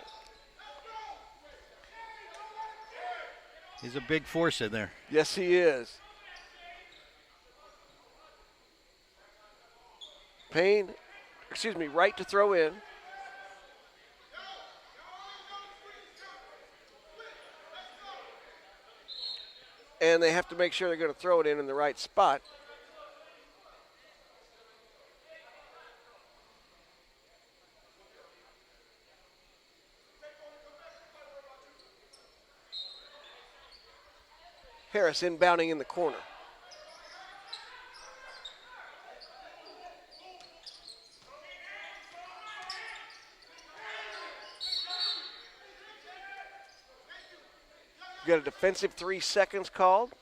He's a big force in there. Yes, he is. Wright to throw in. And they have to make sure they're going to throw it in the right spot. Harris inbounding in the corner. Got a defensive 3 seconds called.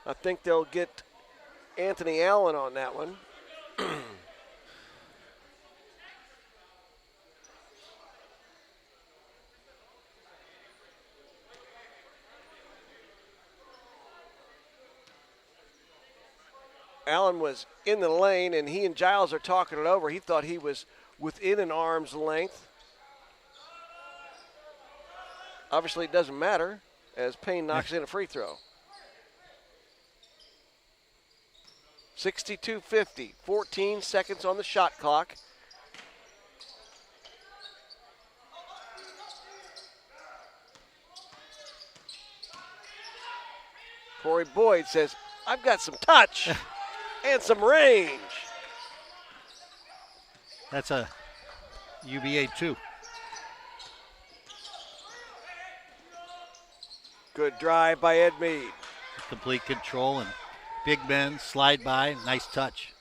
I think they'll get Anthony Allen on that one. Allen was in the lane, and he and Giles are talking it over. He thought he was within an arm's length. Obviously, it doesn't matter as Payne knocks in a free throw. 62-50, 14 seconds on the shot clock. Corey Boyd says, I've got some touch and some range. That's a UVA 2. Good drive by Ed Mead. Complete control and big men slide by. Nice touch.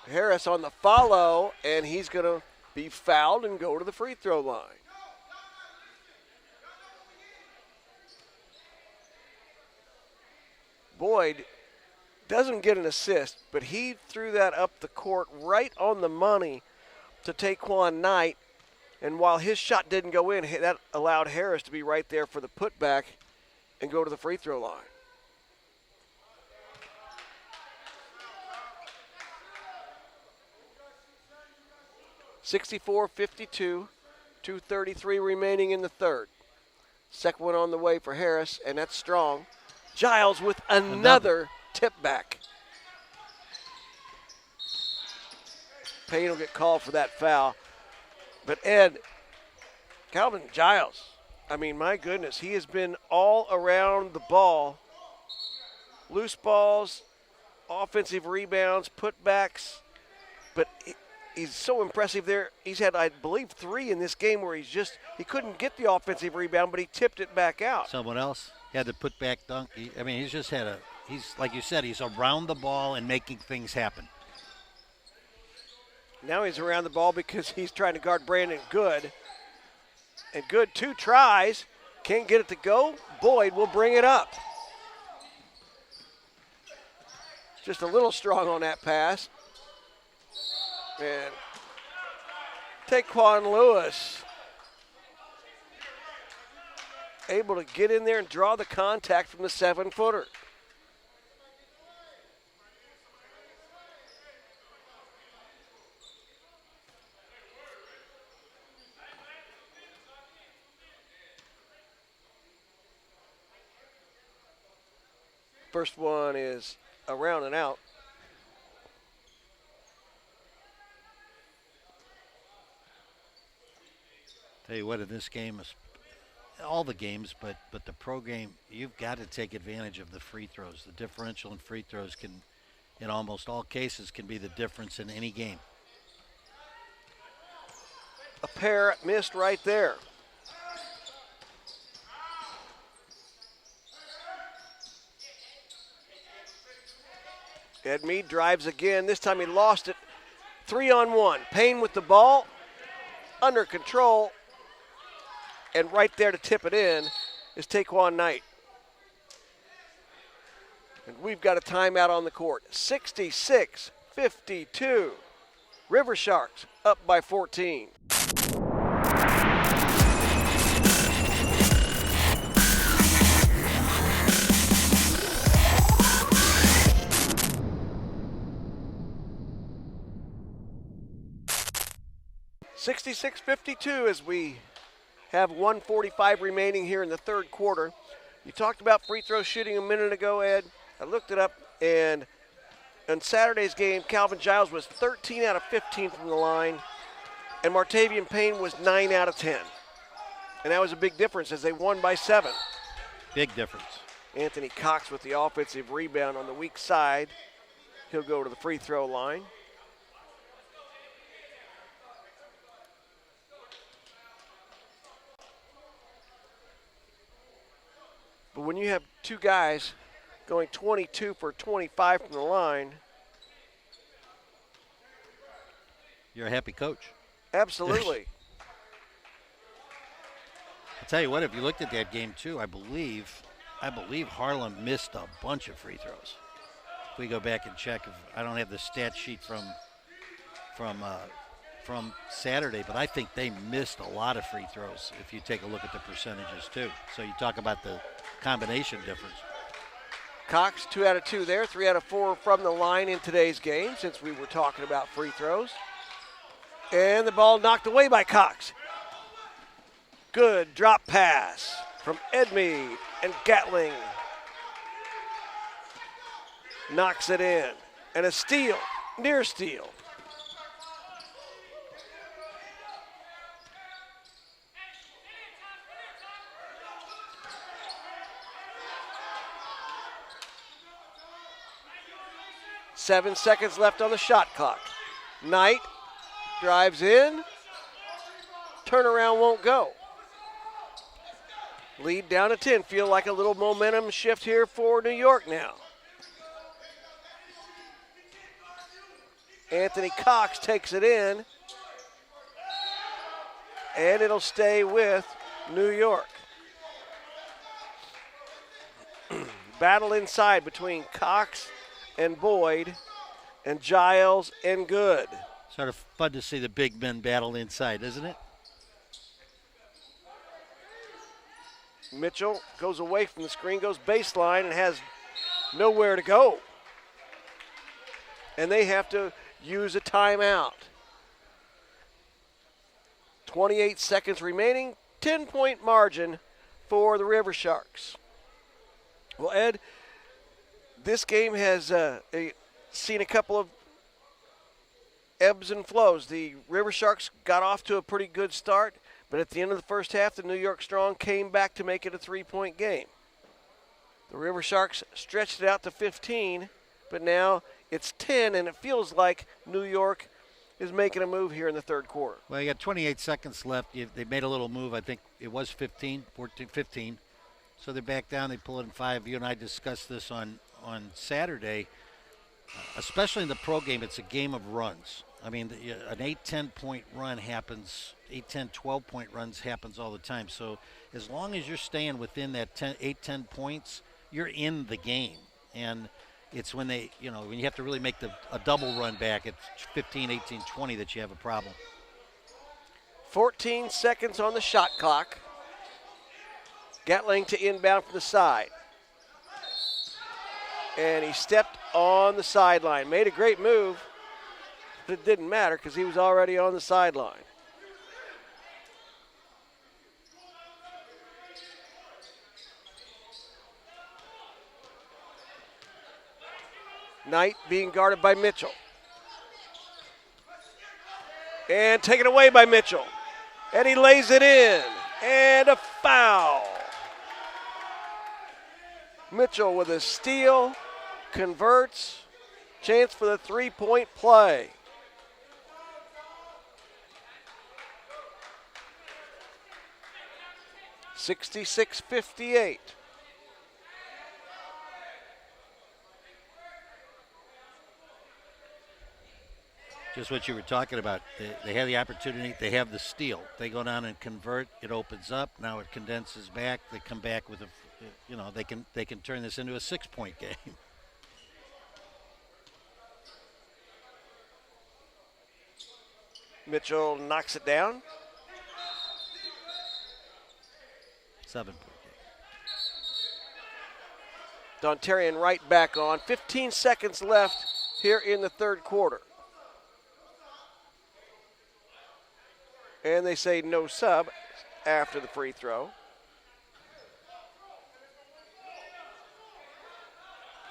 Harris on the follow, and he's going to be fouled and go to the free throw line. Boyd doesn't get an assist, but he threw that up the court right on the money to Taquan Knight. And while his shot didn't go in, that allowed Harris to be right there for the putback and go to the free throw line. (64-52), 2:33 remaining in the third. Second one on the way for Harris, and that's strong. Giles with another tip back. Payne will get called for that foul. But Ed, Calvin Giles, I mean, my goodness, he has been all around the ball. Loose balls, offensive rebounds, putbacks. But he's so impressive there. He's had, I believe, 3 in this game where he couldn't get the offensive rebound, but he tipped it back out. Someone else had the putback dunk. He's just had he's like you said, he's around the ball and making things happen. Now he's around the ball because he's trying to guard Brandon Good. And Good 2 tries. Can't get it to go. Boyd will bring it up. Just a little strong on that pass. And Taquan Lewis able to get in there and draw the contact from the 7-footer. First one is around and out. Tell you what, in this game, all the games, but the pro game, you've got to take advantage of the free throws. The differential in free throws can, in almost all cases, can be the difference in any game. A pair missed right there. Ed Mead drives again. This time he lost it. 3-on-1. Payne with the ball. under control, and right there to tip it in is Taquan Knight. And we've got a timeout on the court. 66-52. River Sharks up by 14. (66-52) as we have 1:45 remaining here in the third quarter. You talked about free throw shooting a minute ago, Ed. I looked it up, and in Saturday's game, Calvin Giles was 13 out of 15 from the line, and Martavian Payne was 9 out of 10. And that was a big difference as they won by 7. Big difference. Anthony Cox with the offensive rebound on the weak side. He'll go to the free throw line. But when you have two guys going 22 for 25 from the line, you're a happy coach. Absolutely. I'll tell you what, if you looked at that game too, I believe Harlem missed a bunch of free throws. If we go back and check, I don't have the stat sheet from Saturday, but I think they missed a lot of free throws if you take a look at the percentages too. So you talk about the combination difference. Cox, 2 out of 2 there, 3 out of 4 from the line in today's game since we were talking about free throws. And the ball knocked away by Cox. Good drop pass from Edmead, and Gatling knocks it in. And a steal, near steal. Seven seconds left on the shot clock. Knight drives in. Turnaround won't go. Lead down to 10. Feel like a little momentum shift here for New York now. Anthony Cox takes it in. And it'll stay with New York. Battle inside between Cox and Boyd, and Giles and Good. Sort of fun to see the big men battle inside, isn't it? Mitchell goes away from the screen, goes baseline, and has nowhere to go. And they have to use a timeout. 28 seconds remaining, 10-point margin for the River Sharks. Well, Ed, this game has seen a couple of ebbs and flows. The River Sharks got off to a pretty good start, but at the end of the first half, the New York Strong came back to make it a 3-point game. The River Sharks stretched it out to 15, but now it's 10, and it feels like New York is making a move here in the third quarter. Well, you got 28 seconds left. They made a little move. I think it was 15. So they're back down. They pull it in 5. You and I discussed this on Saturday. Especially in the pro game, it's a game of runs. I mean, an 8-10 point run happens, 8-10, 12-point runs happens all the time. So as long as you're staying within that 8-10 points, you're in the game. And it's when when you have to really make a double run back at 15, 18, 20 that you have a problem. 14 seconds on the shot clock. Gatling to inbound from the side. And he stepped on the sideline. Made a great move, but it didn't matter because he was already on the sideline. Knight being guarded by Mitchell. And taken away by Mitchell. And he lays it in. And a foul. Mitchell with a steal. Converts, chance for the 3-point play. (66-58). Just what you were talking about. They have the opportunity. They have the steal. They go down and convert. It opens up. Now it condenses back. They come back with they can turn this into a 6-point game. Mitchell knocks it down. 7-point game. Dontarian Wright back on. 15 seconds left here in the third quarter. And they say no sub after the free throw.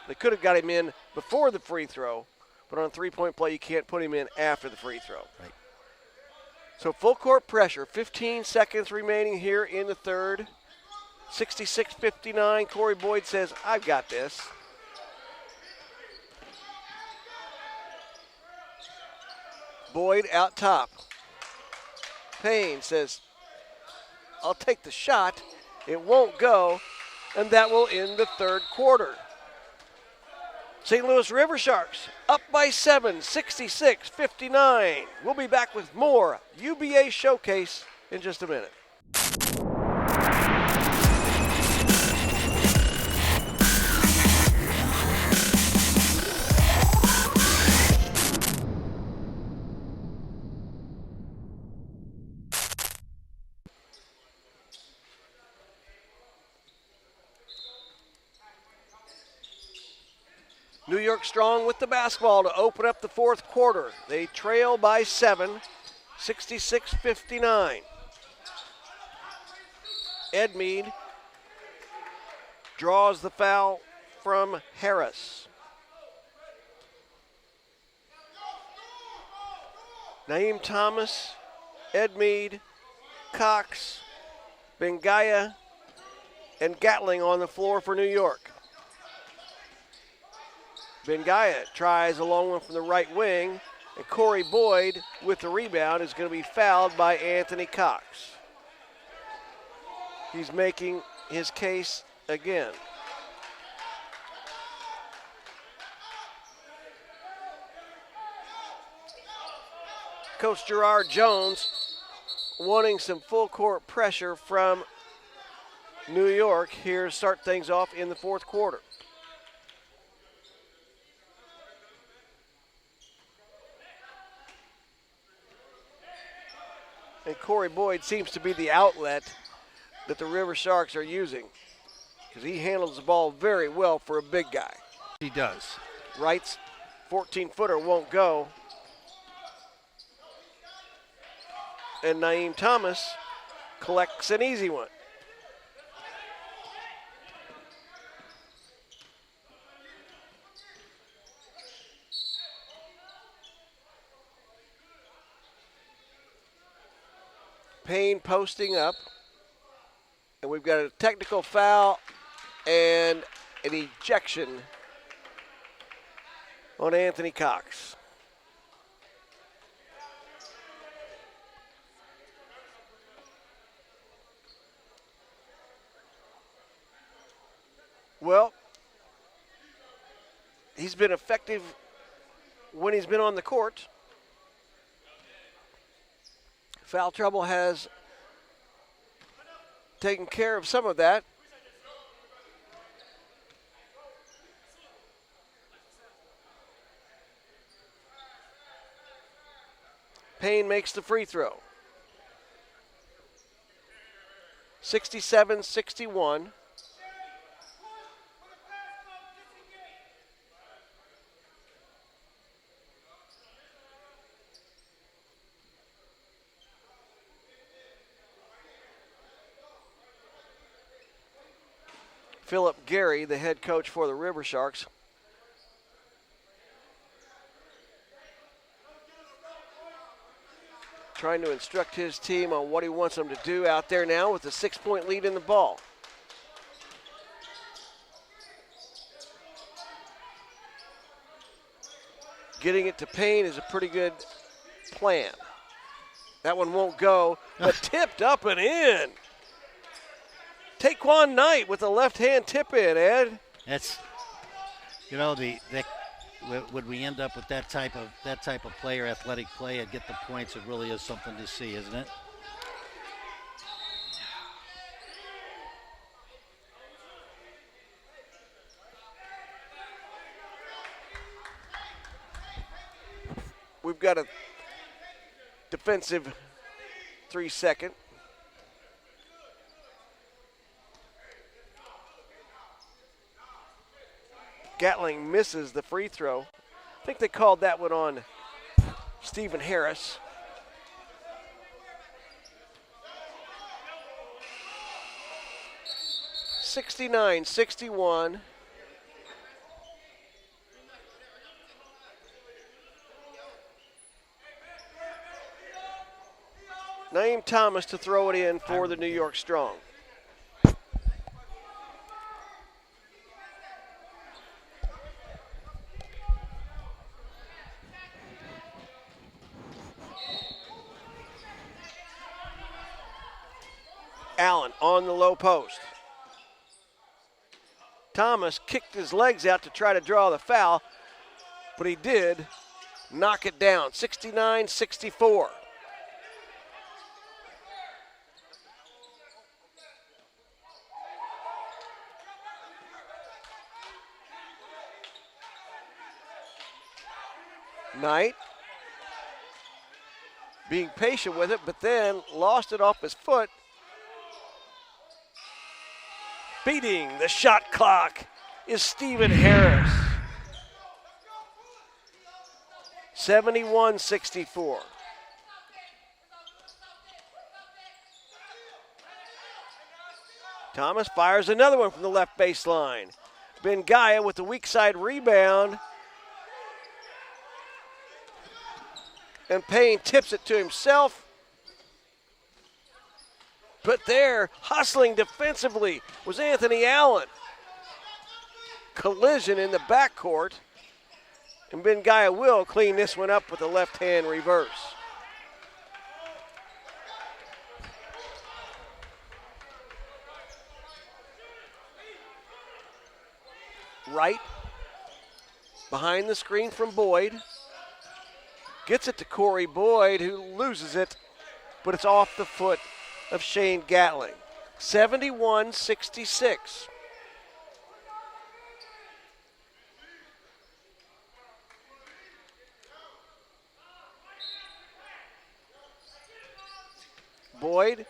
They could have got him in before the free throw, but on a three-point play, you can't put him in after the free throw. Right. So full court pressure, 15 seconds remaining here in the third. 66-59, Corey Boyd says, I've got this. Boyd out top. Payne says, I'll take the shot. It won't go, and that will end the third quarter. St. Louis River Sharks up by 7, 66-59. We'll be back with more UBA Showcase in just a minute. New York Strong with the basketball to open up the fourth quarter. They trail by 7, 66-59. Edmead draws the foul from Harris. Naeem Thomas, Edmead, Cox, Bengaya, and Gatling on the floor for New York. Bengaya tries a long one from the right wing, and Corey Boyd with the rebound is going to be fouled by Anthony Cox. He's making his case again. Coach Gerard Jones wanting some full court pressure from New York here to start things off in the fourth quarter. And Corey Boyd seems to be the outlet that the River Sharks are using, because he handles the ball very well for a big guy. He does. Wright's 14-footer won't go. And Naeem Thomas collects an easy one. Payne posting up, and we've got a technical foul and an ejection on Anthony Cox. Well, he's been effective when he's been on the court. Foul trouble has taken care of some of that. Payne makes the free throw. 67-61. Philip Gary, the head coach for the River Sharks, trying to instruct his team on what he wants them to do out there now with a 6-point lead in the ball. Getting it to Payne is a pretty good plan. That one won't go, but tipped up and in. Taquan Knight with a left-hand tip in, Ed. That's, you know, the would we end up with that type of player, athletic play, and get the points? It really is something to see, isn't it? We've got a defensive 3-second. Gatling misses the free throw. I think they called that one on Stephen Harris. (69-61). Naeem Thomas to throw it in for the New York Strong. Allen on the low post. Thomas kicked his legs out to try to draw the foul, but he did knock it down. 69-64. Knight being patient with it, but then lost it off his foot. Beating the shot clock is Stephen Harris. 71-64. Thomas fires another one from the left baseline. Bengaya with the weak side rebound. And Payne tips it to himself. But there, hustling defensively, was Anthony Allen. Collision in the backcourt. And Bengaya will clean this one up with a left-hand reverse. Wright, behind the screen from Boyd. Gets it to Corey Boyd, who loses it, but it's off the foot of Shane Gatling. 71-66. Boyd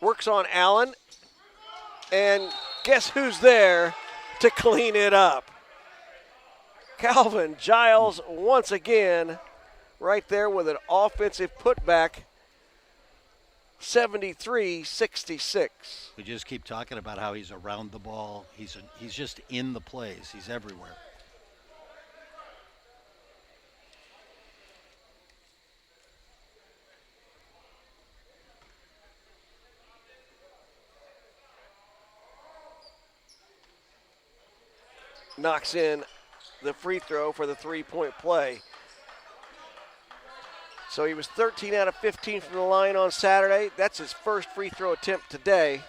works on Allen, and guess who's there to clean it up? Calvin Giles once again right there with an offensive putback. 73-66. We just keep talking about how he's around the ball. He's just in the plays. He's everywhere. Knocks in the free throw for the three-point play. So he was 13 out of 15 from the line on Saturday. That's his first free throw attempt today.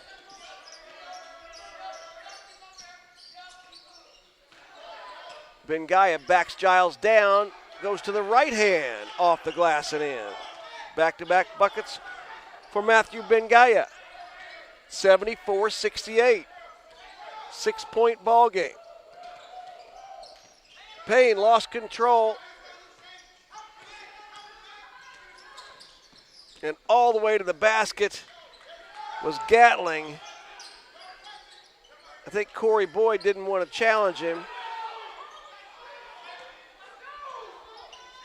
Bengaya backs Giles down, goes to the right hand, off the glass and in. Back-to-back buckets for Matthew Bengaya. 74-68. 6-point ball game. Payne lost control. And all the way to the basket was Gatling. I think Corey Boyd didn't want to challenge him.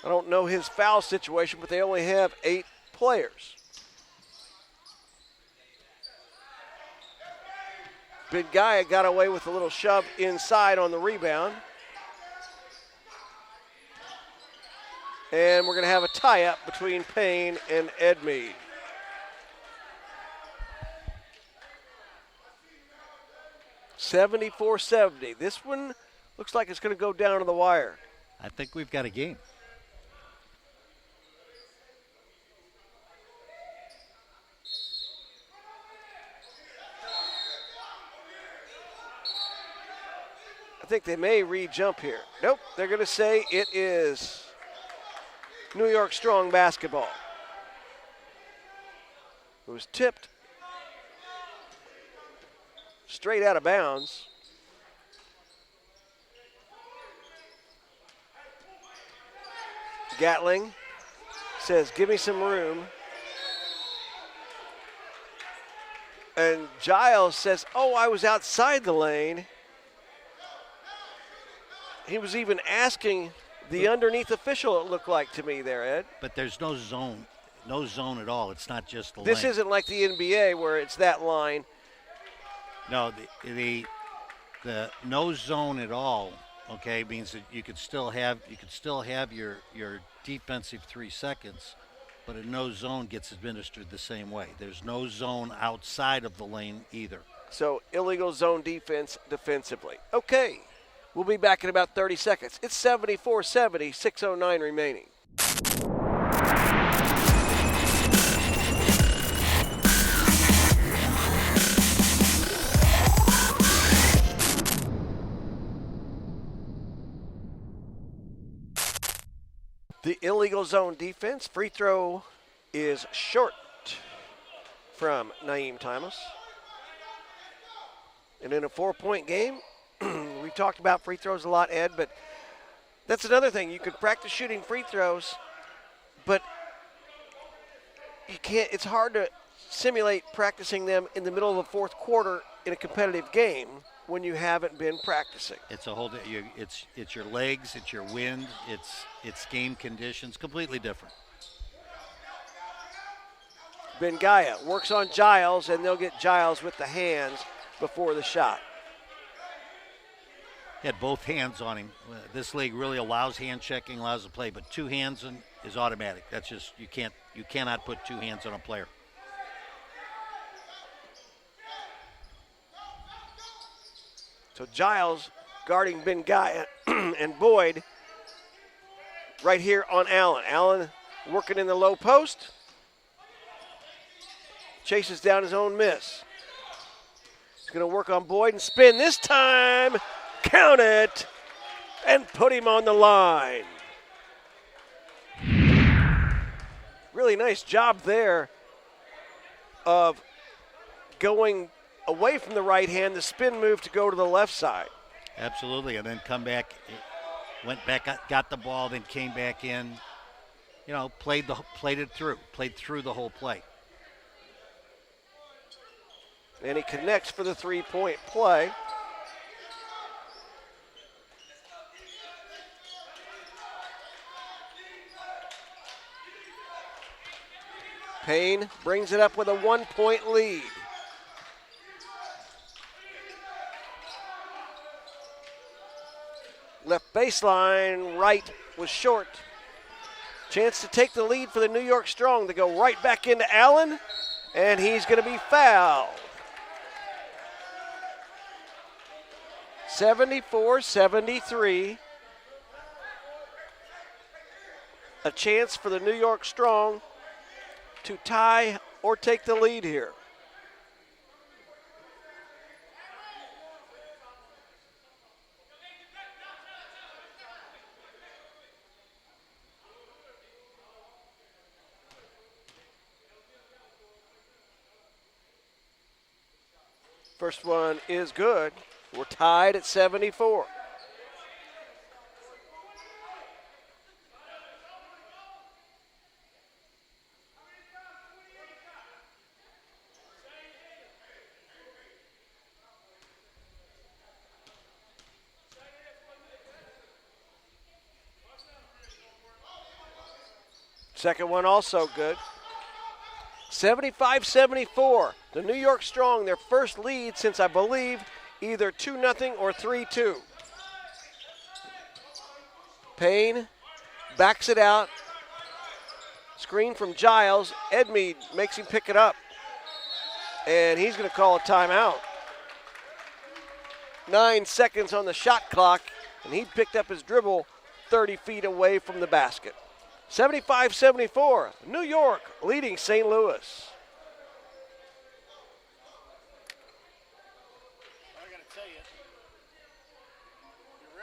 I don't know his foul situation, but they only have 8 players. Bengaya got away with a little shove inside on the rebound. And we're going to have a tie-up between Payne and Edmeade. (74-70). This one looks like it's going to go down to the wire. I think we've got a game. I think they may re-jump here. Nope, they're going to say it is New York Strong basketball. It was tipped straight out of bounds. Gatling says, give me some room. And Giles says, oh, I was outside the lane. He was even asking the underneath official, it looked like to me there, Ed. But there's no zone at all. It's not just the This lane. isn't like the NBA where it's that line. No, the no zone at all, okay, means that you could still have your defensive 3 seconds, but a no zone gets administered the same way. There's no zone outside of the lane either. So illegal zone defense defensively. Okay, we'll be back in about 30 seconds. It's 74-70, 6:09 remaining. The illegal zone defense free throw is short from Naeem Thomas. And in a 4-point game, we've talked about free throws a lot, Ed, but that's another thing. You can practice shooting free throws, but you can't. It's hard to simulate practicing them in the middle of the fourth quarter in a competitive game when you haven't been practicing. It's a whole. It's your legs, it's your wind, it's game conditions, completely different. Bengaya works on Giles, and they'll get Giles with the hands before the shot. He had both hands on him. This league really allows hand checking, allows the play, but 2 hands is automatic. That's just you cannot put 2 hands on a player. So Giles guarding Bengaya and Boyd right here on Allen. Allen working in the low post. Chases down his own miss. He's going to work on Boyd and spin this time. Count it and put him on the line. Really nice job there of going away from the right hand, the spin move to go to the left side. Absolutely, and then come back, went back, got the ball, then came back in. You know, played through the whole play. And he connects for the 3-point play. Payne brings it up with a 1-point lead. Left baseline, right was short. Chance to take the lead for the New York Strong to go right back into Allen, and he's going to be fouled. 74-73. A chance for the New York Strong to tie or take the lead here. First one is good. We're tied at 74. Second one also good. 75-74. The New York Strong, their first lead since I believe either 2-0 or 3-2. Payne backs it out. Screen from Giles. Edmead makes him pick it up. And he's going to call a timeout. 9 seconds on the shot clock, and he picked up his dribble 30 feet away from the basket. 75-74, New York leading St. Louis. I got to tell you,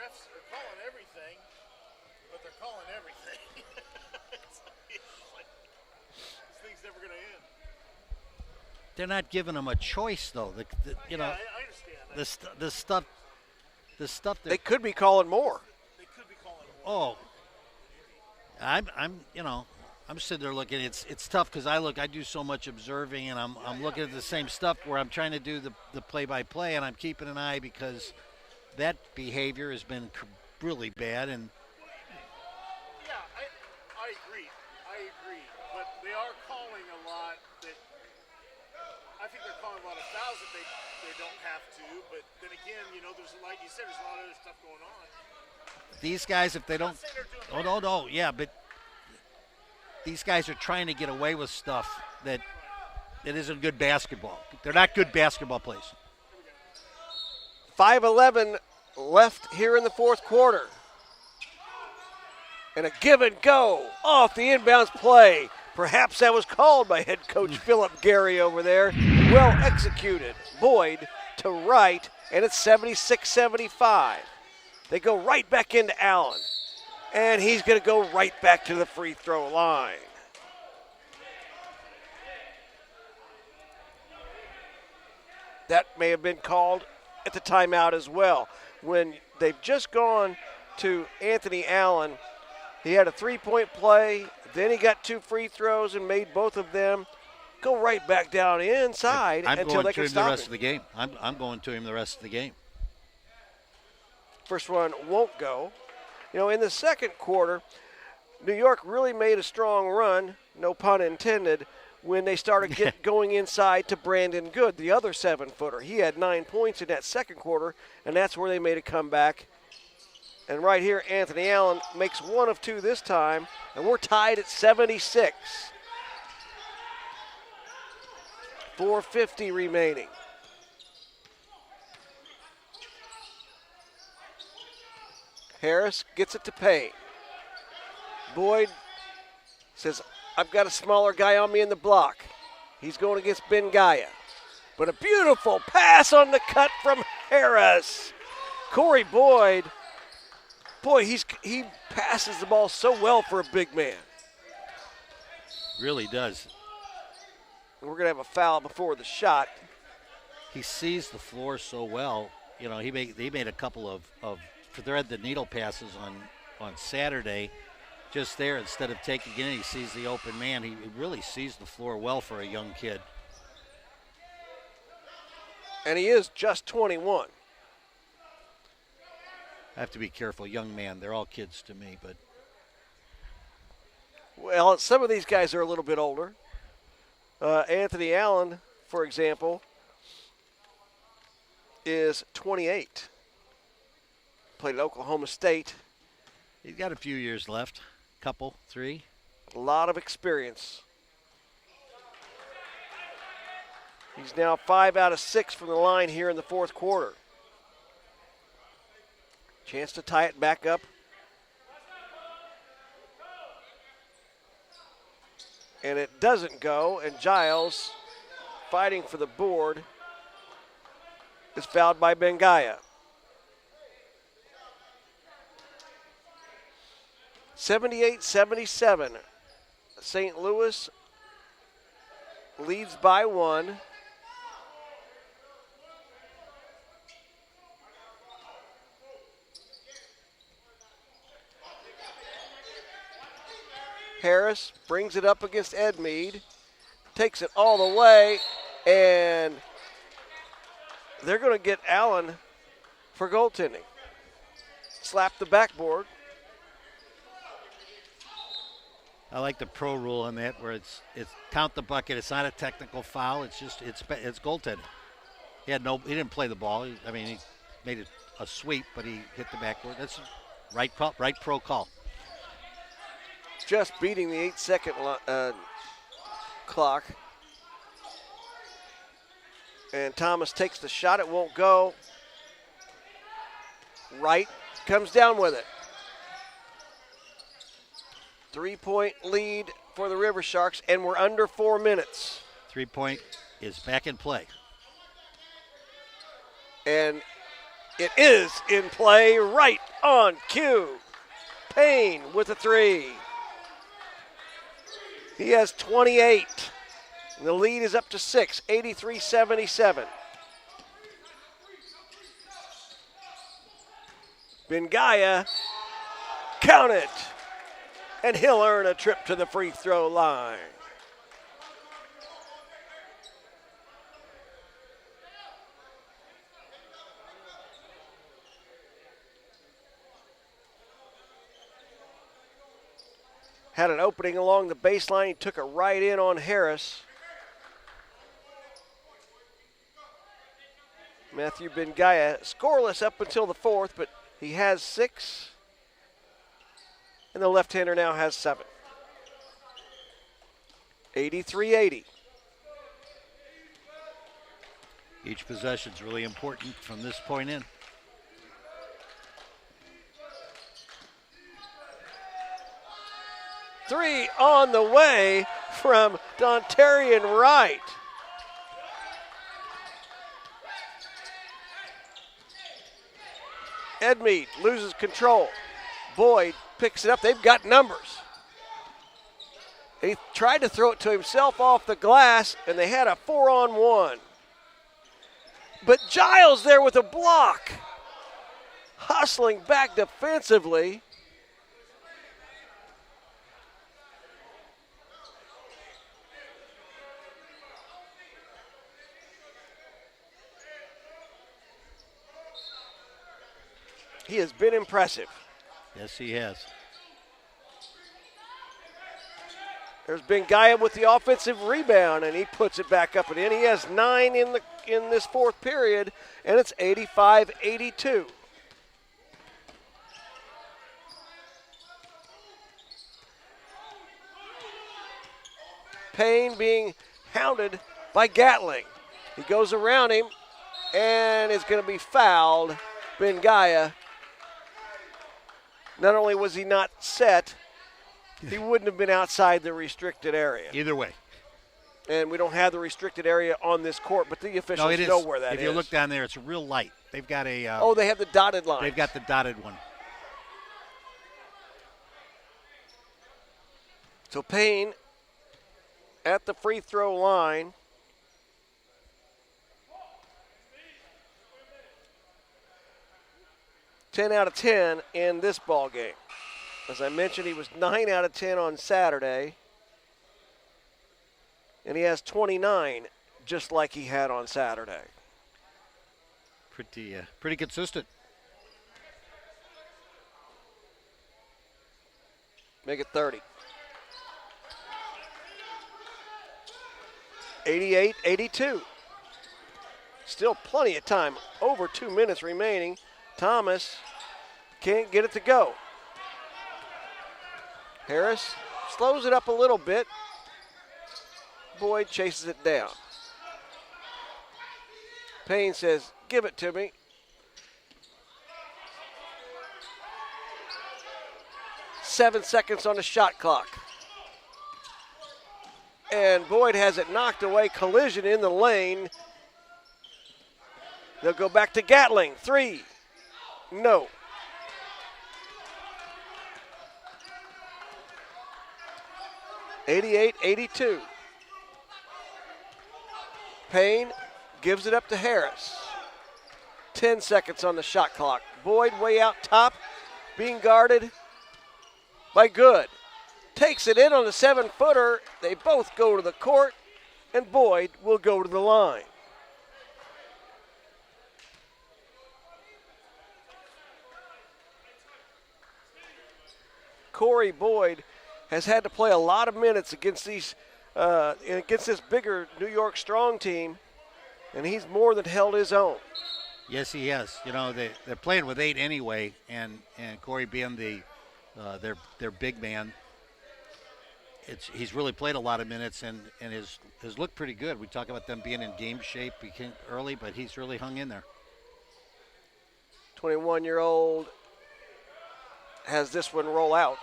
refs are calling everything, but they're calling everything. It's like, this thing's never going to end. They're not giving them a choice, though. You know, I understand. The stuff that They could be calling more. They could be calling more. I'm sitting there looking. It's tough because I do so much observing, and I'm looking at the same stuff where I'm trying to do the play-by-play, and I'm keeping an eye because that behavior has been really bad. And Yeah, I agree. But they are calling a lot that I think they're calling a lot of fouls that they don't have to. But then again, there's, like you said, there's a lot of other stuff going on. these guys, if they don't, no, yeah, but these guys are trying to get away with stuff that isn't good basketball. They're not good basketball plays. 5:11 left here in the fourth quarter. And a give and go off the inbounds play. Perhaps that was called by head coach Philip Gary over there. Well executed. Boyd to right, and it's 76-75. They go right back into Allen. And he's going to go right back to the free throw line. That may have been called at the timeout as well. When they've just gone to Anthony Allen, he had a three-point play, then he got two free throws and made both of them. Go right back down inside until they can stop him. I'm going to him the rest of the game. I'm going to him the rest of the game. First one won't go. In the second quarter, New York really made a strong run, no pun intended, when they started going inside to Brandon Good, the other 7-footer. He had 9 points in that second quarter, and that's where they made a comeback. And right here, Anthony Allen makes one of two this time, and we're tied at 76. 4:50 remaining. Harris gets it to Payne. Boyd says, I've got a smaller guy on me in the block. He's going against Bengaya. But a beautiful pass on the cut from Harris. Corey Boyd, he passes the ball so well for a big man. Really does. We're going to have a foul before the shot. He sees the floor so well. He made a couple of thread the needle passes on Saturday. Just there, instead of taking it in, he sees the open man. He really sees the floor well for a young kid. And he is just 21. I have to be careful, young man. They're all kids to me, but. Well, some of these guys are a little bit older. Anthony Allen, for example, is 28. Played at Oklahoma State. He's got a few years left. Couple, 3. A lot of experience. He's now 5 out of 6 from the line here in the fourth quarter. Chance to tie it back up. And it doesn't go, and Giles, fighting for the board, is fouled by Bengaya. 78-77. St. Louis leads by 1. Harris brings it up against Edmeade, takes it all the way, and they're going to get Allen for goaltending. Slap the backboard. I like the pro rule on that, where it's count the bucket. It's not a technical foul. It's just it's goaltending. He didn't play the ball. He made it a sweep, but he hit the backboard. That's right pro call. Just beating the 8-second clock. And Thomas takes the shot. It won't go. Wright comes down with it. 3-point lead for the River Sharks, and we're under 4 minutes. 3-point is back in play. And It is in play, right on cue. Payne with a three. He has 28. And the lead is up to 6, 83-77. Bengaya, count it. And he'll earn a trip to the free throw line. Had an opening along the baseline. He took it right in on Harris. Matthew Bengaya scoreless up until the fourth, but he has 6. And the left-hander now has 7. 83-80. Each possession is really important from this point in. Three on the way from Dontarian Wright. Edmeade loses control. Boyd picks it up. They've got numbers. He tried to throw it to himself off the glass, and they had a 4-on-1. But Giles there with a block. Hustling back defensively. He has been impressive. Yes, he has. There's Bengaya with the offensive rebound, and he puts it back up and in. He has 9 in this fourth period, and it's 85-82. Payne being hounded by Gatling. He goes around him and is going to be fouled. Bengaya. Not only was he not set, he wouldn't have been outside the restricted area. Either way. And we don't have the restricted area on this court, but the officials know where that is. If you look down there, it's real light. They've got a. Oh, they have the dotted line. They've got the dotted one. So Payne at the free throw line. Ten out of 10 in this ball game. As I mentioned, he was 9 out of 10 on Saturday. And he has 29, just like he had on Saturday. Pretty consistent. Make it 30. 88-82. Still plenty of time. Over 2 minutes remaining. Thomas can't get it to go. Harris slows it up a little bit. Boyd chases it down. Payne says, give it to me. Seven seconds on the shot clock. And Boyd has it knocked away. Collision in the lane. They'll go back to Gatling. 3. No. (88-82). Payne gives it up to Harris. 10 seconds on the shot clock. Boyd way out top, being guarded by Good. Takes it in on the 7-footer. They both go to the court, and Boyd will go to the line. Corey Boyd has had to play a lot of minutes against this bigger New York Strong team, and he's more than held his own. Yes, he has. You know, they're playing with 8 anyway, and Corey being their big man, he's really played a lot of minutes and has looked pretty good. We talk about them being in game shape early, but he's really hung in there. 21-year-old has this one roll out.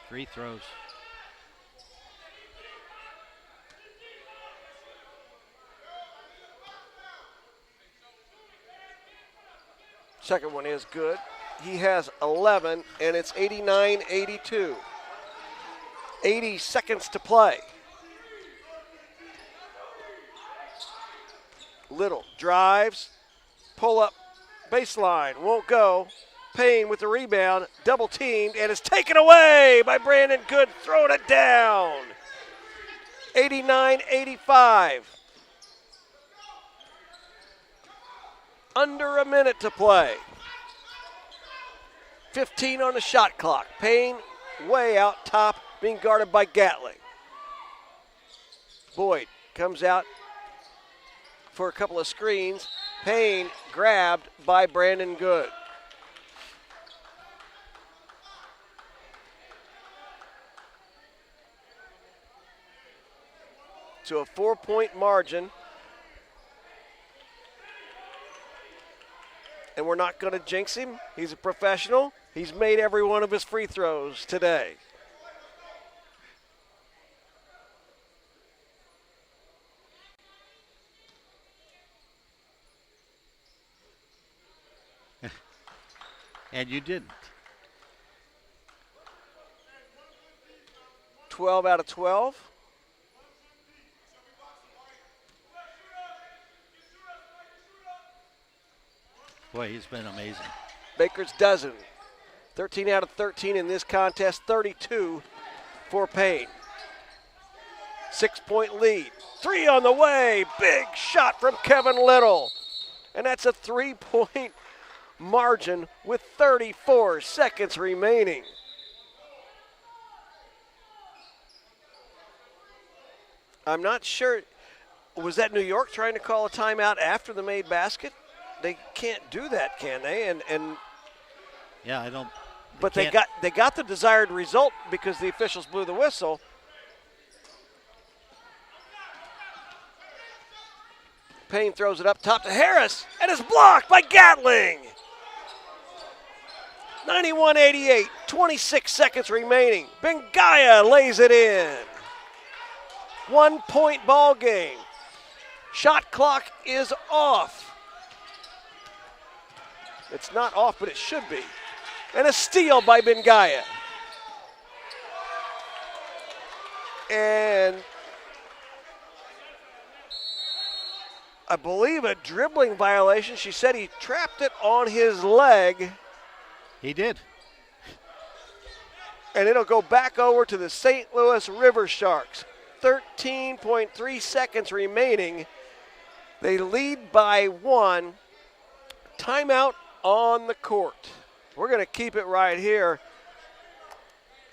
Free throws. Second one is good. He has 11, and it's 89-82. 80 seconds to play. Little drives, pull up, baseline, won't go. Payne with the rebound, double teamed, and it's taken away by Brandon Good, throwing it down. 89-85. Under a minute to play. 15 on the shot clock. Payne way out top, being guarded by Gatling. Boyd comes out for a couple of screens. Payne grabbed by Brandon Good. To a 4-point margin. And we're not going to jinx him. He's a professional. He's made every one of his free throws today. And you didn't. 12 out of 12. Boy, he's been amazing. Baker's dozen. 13 out of 13 in this contest, 32 for Payne. 6-point lead. 3 on the way. Big shot from Kevin Little. And that's a 3-point margin with 34 seconds remaining. I'm not sure. Was that New York trying to call a timeout after the made basket? They can't do that, can they? And yeah, I don't. But they got the desired result because the officials blew the whistle. Payne throws it up top to Harris, and is blocked by Gatling. 91-88, 26 seconds remaining. Bengaya lays it in. 1-point ball game. Shot clock is off. It's not off, but it should be. And a steal by Bengaya. And I believe a dribbling violation. She said he trapped it on his leg. He did. And it'll go back over to the St. Louis River Sharks. 13.3 seconds remaining. They lead by 1. Timeout on the court. We're going to keep it right here.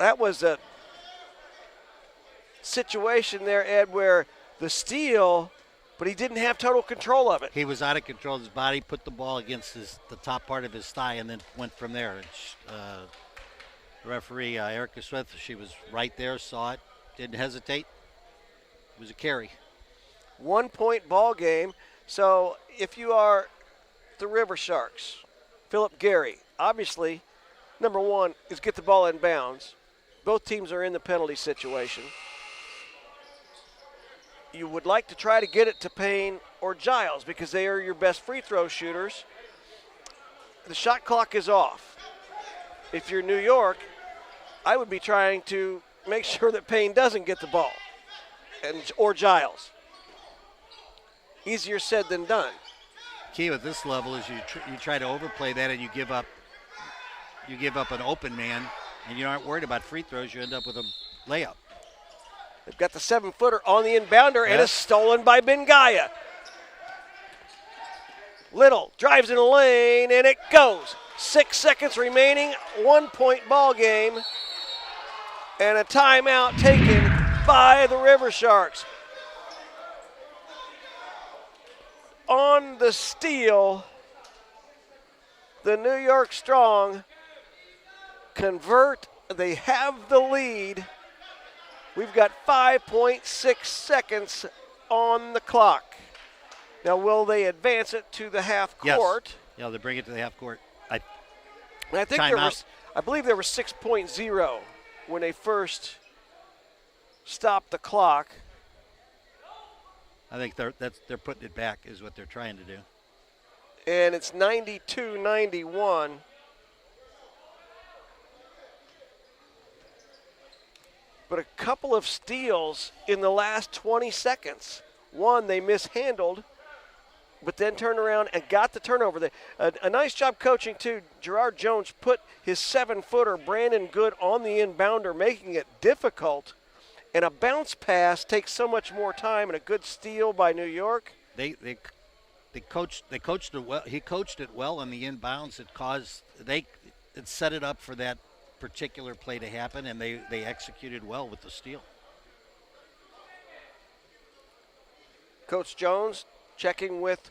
That was a situation there, Ed, where the steal, but he didn't have total control of it. He was out of control of his body, put the ball against the top part of his thigh, and then went from there. The referee, Erica Smith, she was right there, saw it, didn't hesitate. It was a carry. 1-point ball game. So if you are the River Sharks, Philip Gary, obviously, number one is get the ball in bounds. Both teams are in the penalty situation. You would like to try to get it to Payne or Giles because they are your best free throw shooters. The shot clock is off. If you're New York, I would be trying to make sure that Payne doesn't get the ball, or Giles. Easier said than done. Key with this level is you try to overplay that, and you give up an open man, and you aren't worried about free throws. You end up with a layup. They've got the 7-footer on the inbounder, and it's stolen by Bengaya. Little drives in the lane, and it goes. 6 seconds remaining, 1-point ball game, and a timeout taken by the River Sharks. On the steal, the New York Strong convert. They have the lead. We've got 5.6 seconds on the clock. Now, will they advance it to the half court? Yes. Yeah, they bring it to the half court. I think I believe there was 6.0 when they first stopped the clock. I think they're putting it back is what they're trying to do. and it's 92-91. But a couple of steals in the last 20 seconds. One they mishandled, but then turned around and got the turnover. A nice job coaching, too. Gerard Jones put his 7-footer, Brandon Good, on the inbounder, making it difficult. And a bounce pass takes so much more time, and a good steal by New York. They coached it well. He coached it well on the inbounds. It set it up for that particular play to happen, and they executed well with the steal. Coach Jones checking with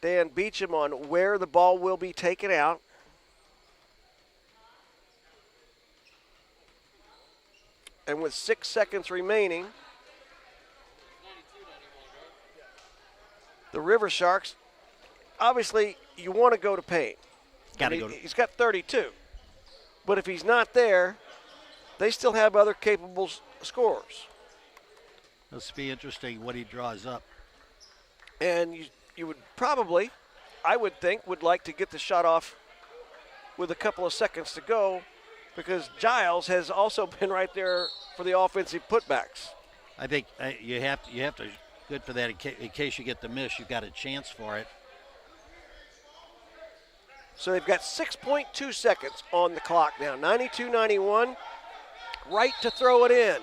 Dan Beecham on where the ball will be taken out. And with 6 seconds remaining, the River Sharks, obviously you want to go to Payne. He's got 32. But if he's not there, they still have other capable scorers. This will be interesting what he draws up. And you would probably, I would think, would like to get the shot off with a couple of seconds to go, because Giles has also been right there for the offensive putbacks. I think you have to good for that in case you get the miss. You've got a chance for it. So they've got 6.2 seconds on the clock now. 92-91. Right to throw it in.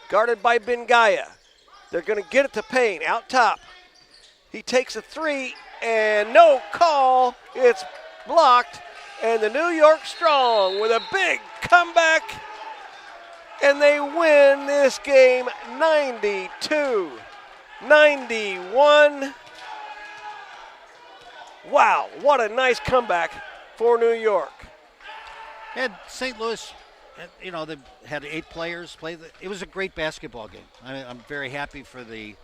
Guarded by Bengaya. They're going to get it to Payne out top. He takes a three and no call. It's blocked. And the New York Strong with a big comeback. And they win this game 92-91. Wow, what a nice comeback for New York. And St. Louis, they had 8 players play. It was a great basketball game. I'm very happy for the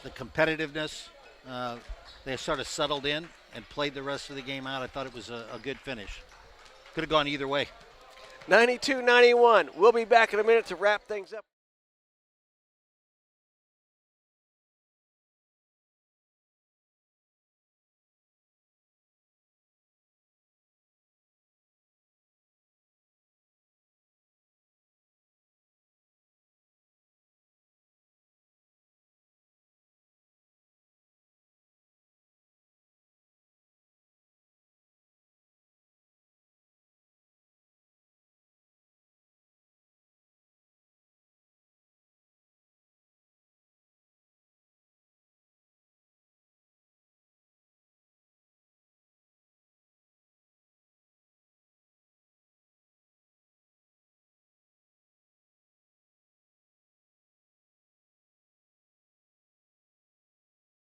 competitiveness. They sort of settled in and played the rest of the game out. I thought it was a good finish. Could have gone either way. 92-91. We'll be back in a minute to wrap things up.